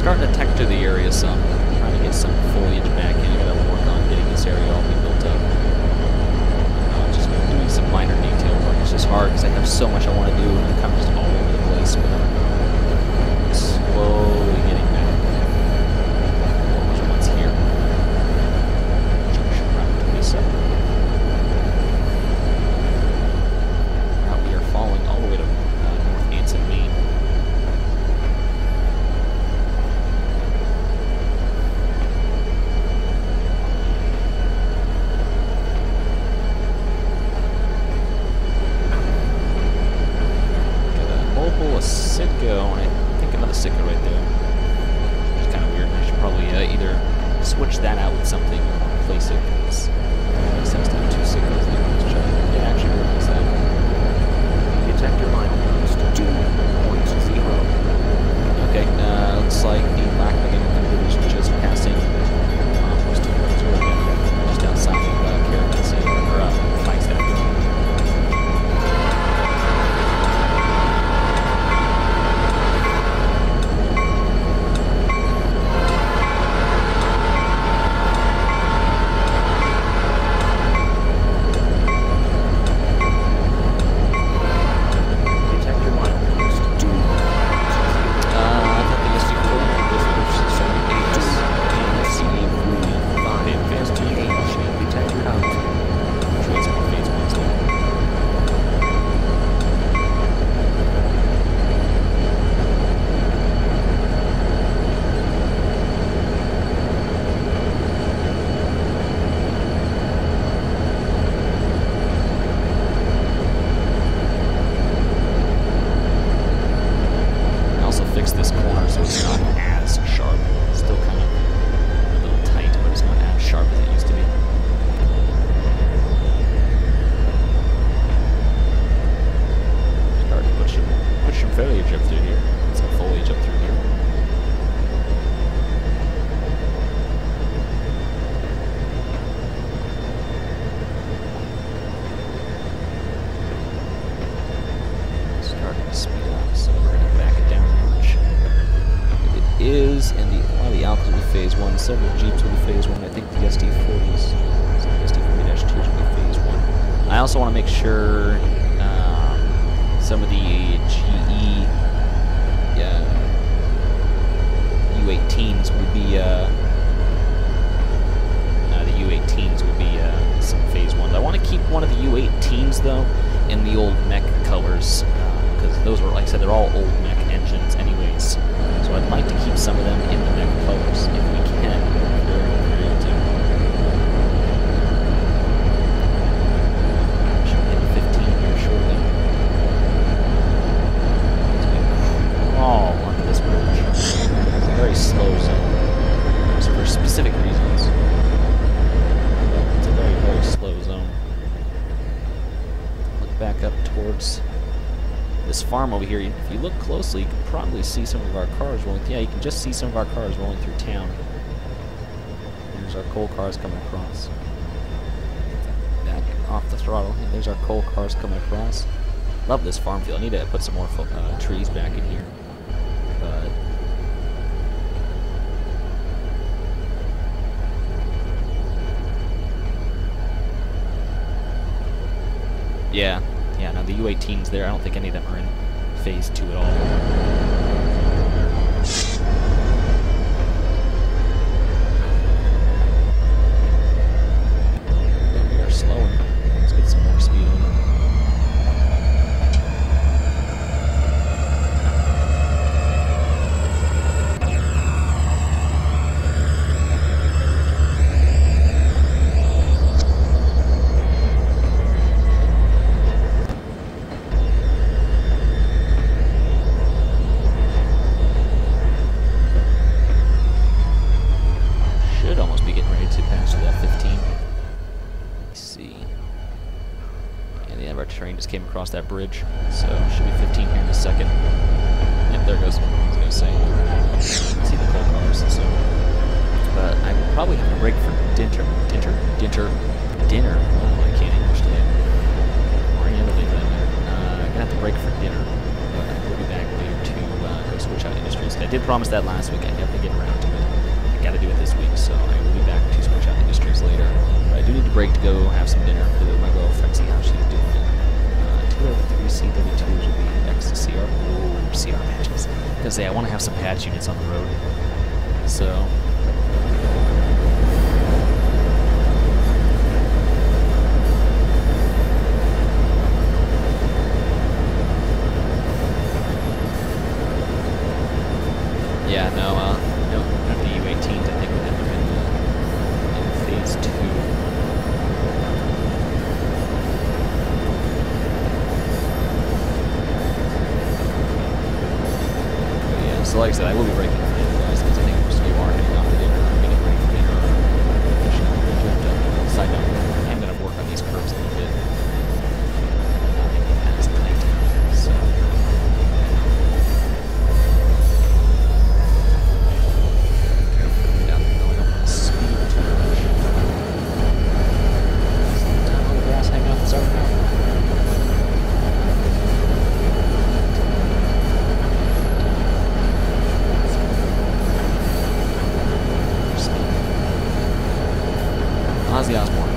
starting to texture the area some. Trying to get some foliage back in. I gotta work on getting this area all built up. Just doing some minor detail work. It's just hard because I have so much I want to do, and I'm kind of just all over the place. But I'm slowly getting back. Which one's here? Junction Route 27. Route we are following all the way to North Anson, Maine. Sitco, and I think another Sitco right there. Which is kind of weird. I should probably either switch that out with something or replace it, because it makes sense to have two Sitcos there. Let's check. Yeah, actually replace that. Detector milepost 2.0. Okay, looks like the black wagon is just passing milepost 2.0 again, just outside of Carrabasett, or Flagstaff Yard. This corner so it's not as sharp. It's still kind of a little tight, but it's not as sharp as it used to be. Start to put some foliage up through here. Put some foliage up through here. Starting to speed up, so we're going to back it down. Is, and a lot of the Alcas will be phase 1, several Jeeps will be phase 1, I think the SD40s, so the SD40-2s will be phase 1. I also want to make sure some of the GE U18s will be, the U18s will be some phase 1s. I want to keep one of the U18s, though, in the old mech colors, because those were, like I said, they're all old mech engines anyways. So I'd like to keep some of them in the mech colors if we can. Very able to. Should hit 15 here shortly. As we crawl onto this bridge. It's a very slow zone. It's for specific reasons. It's a very, very slow zone. Look back up towards this farm over here. If you look closely, you can probably see some of our cars rolling. Yeah, you can just see some of our cars rolling through town. There's our coal cars coming across. Back off the throttle. Yeah, there's our coal cars coming across. Love this farm field. I need to put some more trees back in here. But yeah, no, the U18s there, I don't think any of them are in phase 2 at all. We are slowing. Let's get some more speed on it. Came across that bridge, so should be 15 here in a second. Yep, there it goes. I was gonna say, see the coal cars. So, but I will probably have to break for dinner. Oh, I can't English today. Or any other thing for that matter. I'm gonna have to break for dinner, but I will be back later to go switch out industries. I did promise that last week. I definitely get around to it. I got to do it this week, so I will be back to switch out the distros later. But I do need to break to go have some dinner with my girlfriend, see how she's doing it. 2 out of the 3 C-32s will be next to CR. Ooh, CR matches. Because I want to have some patch units on the road. So. Yeah, no, the U-18s, I think, would have been in phase 2. But yeah, so like I said, I will be breaking for you guys, because I think most of you are heading off to dinner. I'm getting ready for dinner. Side note, I'm going to work on these curves a little bit. Not making it past the nighttime, so. Ozzy Osbourne.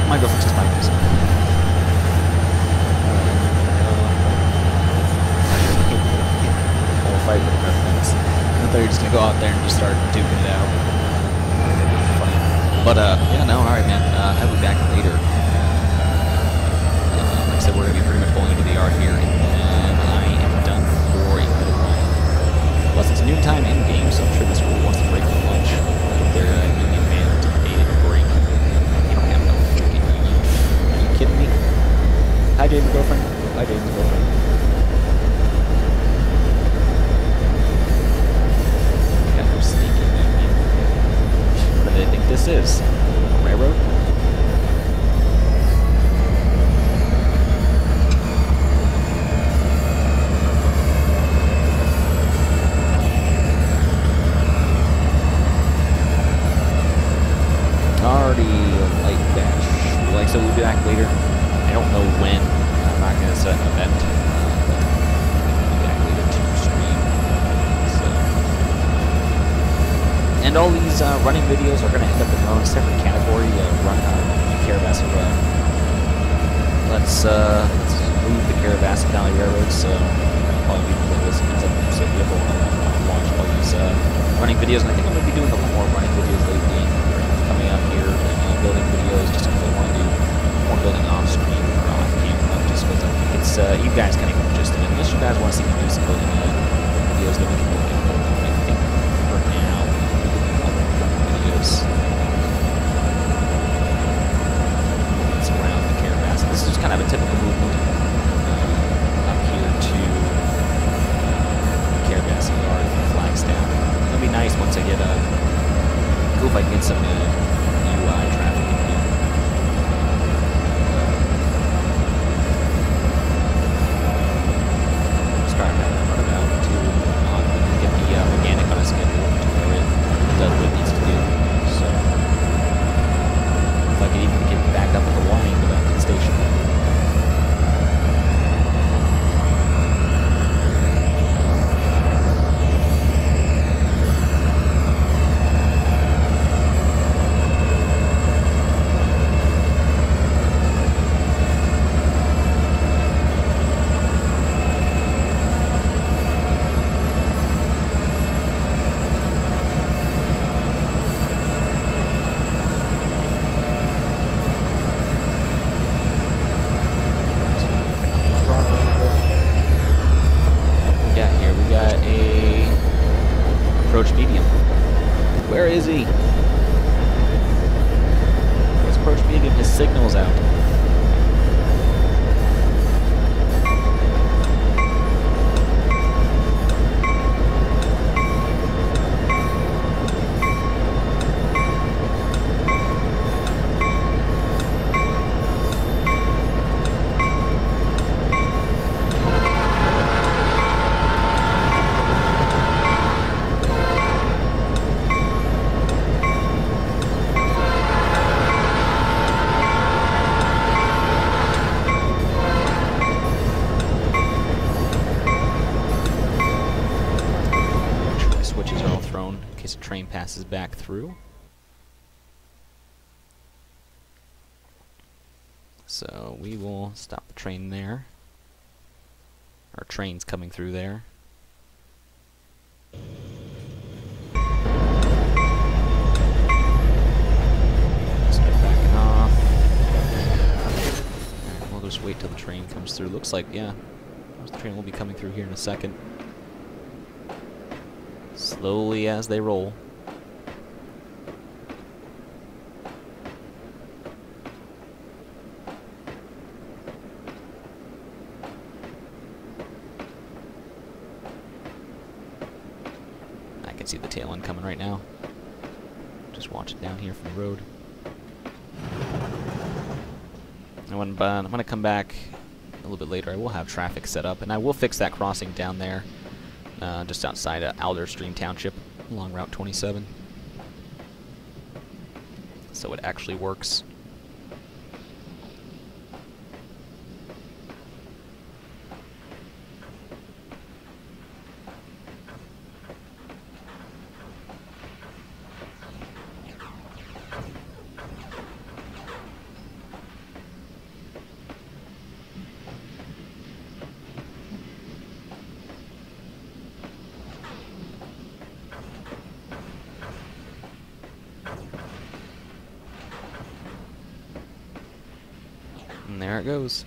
My girlfriend's just buying this. Whole fight with her friends. I thought you were just gonna go out there and just start duking it out. Funny. But yeah, no, alright man. I'll be back later. Like I said, we're gonna be pretty much pulling into the yard here, and I am done for a little while. Plus it's noontime in game, so I'm sure this fool wants to break for lunch. They're union mandated break. You don't have no freaking union. Are you kidding me? Hi, David, girlfriend. Hi, David, girlfriend. Got no sneaky union. What do they think this is? A railroad? all these running videos are going to end up in their own separate category. Carrabassett. Let's move the Carrabassett Valley Railroad. So that'll probably be the playlist ends up. So we have launched all these running videos, and I think I'm going to be doing a lot more running videos lately. Coming up here and building videos, just because I want to do more building off screen or off camera, just because I think it's you guys kind of get interested in. Unless you guys want to see me do some building videos, then we can look at them. I think for now, videos. It's around the Carrabassett. This is just kind of a typical movement up here to Carrabassett Yard from Flagstaff. It'll be nice once I get cool if I can get some UI traffic in here. Start having a runabout to get the organic on a schedule to where it does what it needs to do. So if I could even get back up at the line without the station. Approach medium. Where is he? Let's approach medium. His signal's out. Train passes back through. So we will stop the train there. Our train's coming through there. Start backing off. Right, we'll just wait till the train comes through. Looks like, yeah, the train will be coming through here in a second. Slowly as they roll. I can see the tail end coming right now. Just watch it down here from the road. And when I'm going to come back a little bit later, I will have traffic set up, and I will fix that crossing down there. Just outside of Alderstream Township along Route 27. So it actually works. And there it goes.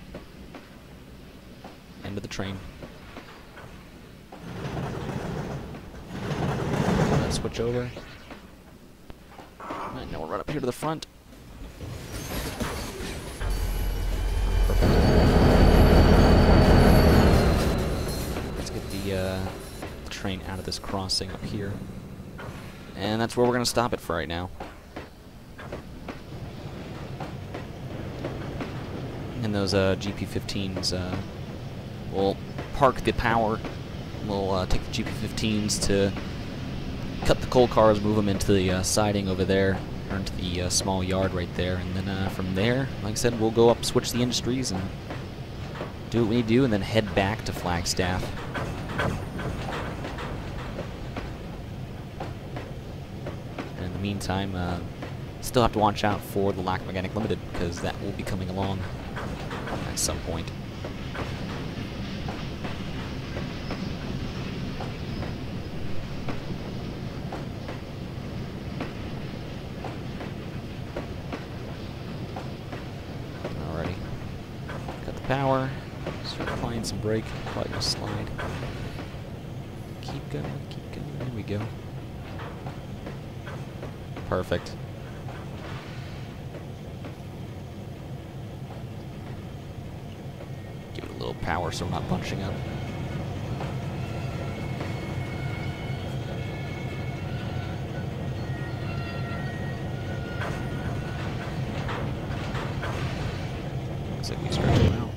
End of the train. Let's switch over. Alright, now we'll run up here to the front. Perfect. Let's get the train out of this crossing up here. And that's where we're going to stop it for right now. And those GP15s, we'll park the power. We'll take the GP15s to cut the coal cars, move them into the siding over there, or into the small yard right there, and then from there, like I said, we'll go up, switch the industries, and do what we need to do, and then head back to Flagstaff. the meantime, still have to watch out for the Lack Mechanic Limited, because that will be coming along at some point. Alrighty. Got the power. Start applying some brake. Probably gonna slide. Keep going, keep going. There we go. Perfect. Give it a little power so we're not bunching up. Looks like we stretched them out.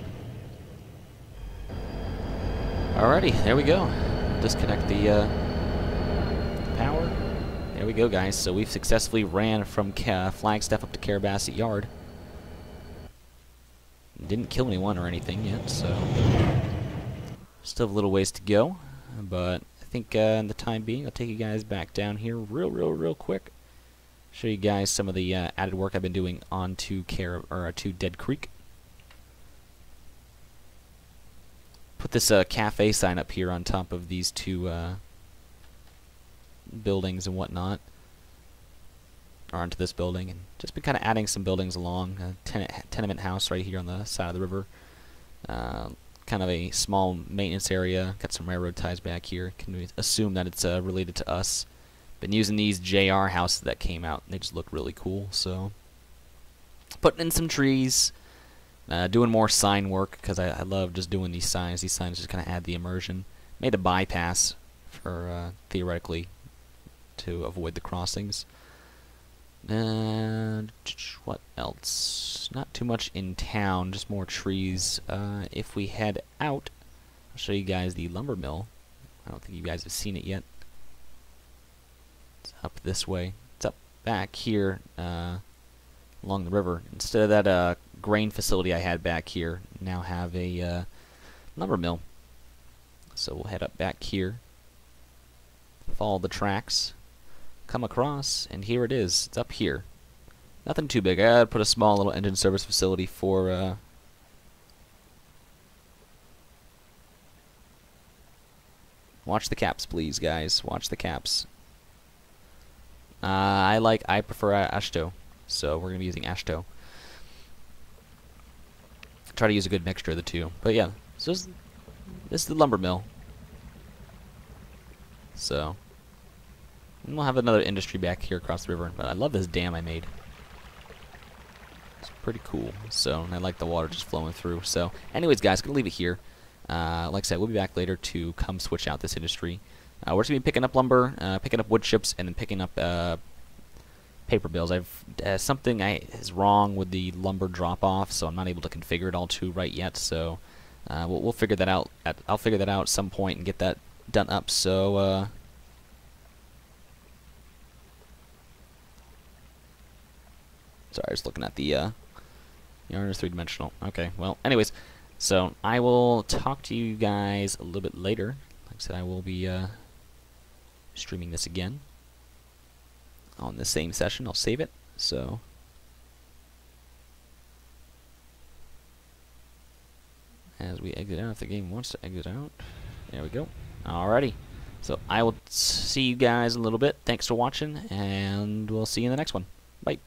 Alrighty, there we go. Disconnect the power. There we go, guys. So we've successfully ran from Flagstaff up to Carrabassett Yard. Didn't kill anyone or anything yet, so still have a little ways to go. But I think in the time being, I'll take you guys back down here real quick. Show you guys some of the added work I've been doing onto to Dead Creek. Put this cafe sign up here on top of these two buildings and whatnot, or onto this building, and just been kind of adding some buildings along. A tenement house right here on the side of the river. Kind of a small maintenance area. Got some railroad ties back here. Can we assume that it's related to us? Been using these JR houses that came out. They just look really cool. So putting in some trees. Doing more sign work, because I love just doing these signs. These signs just kind of add the immersion. Made a bypass for theoretically to avoid the crossings. And what else? Not too much in town, just more trees. If we head out, I'll show you guys the lumber mill. I don't think you guys have seen it yet. It's up this way. It's up back here along the river. Instead of that grain facility I had back here, now have a lumber mill. So we'll head up back here, follow the tracks, come across, and here it is. It's up here. Nothing too big. I'd put a small little engine service facility for watch the caps, please, guys. Watch the caps. I prefer Ashto, so we're gonna be using Ashto. Try to use a good mixture of the two. But yeah, so this is the lumber mill. So and we'll have another industry back here across the river. But I love this dam I made. It's pretty cool. So I like the water just flowing through. So anyways, guys, gonna leave it here. Like I said, we'll be back later to come switch out this industry. We're just gonna be picking up lumber, picking up wood chips, and then picking up paper bills. Something is wrong with the lumber drop-off, so I'm not able to configure it all right yet. So we'll figure that out. I'll figure that out at some point and get that done up. So sorry, I was looking at the yarn is three-dimensional. Okay, well, anyways, so I will talk to you guys a little bit later. Like I said, I will be streaming this again on the same session. I'll save it. So as we exit out, if the game wants to exit out, there we go. Alrighty. So I will see you guys in a little bit. Thanks for watching, and we'll see you in the next one. Bye.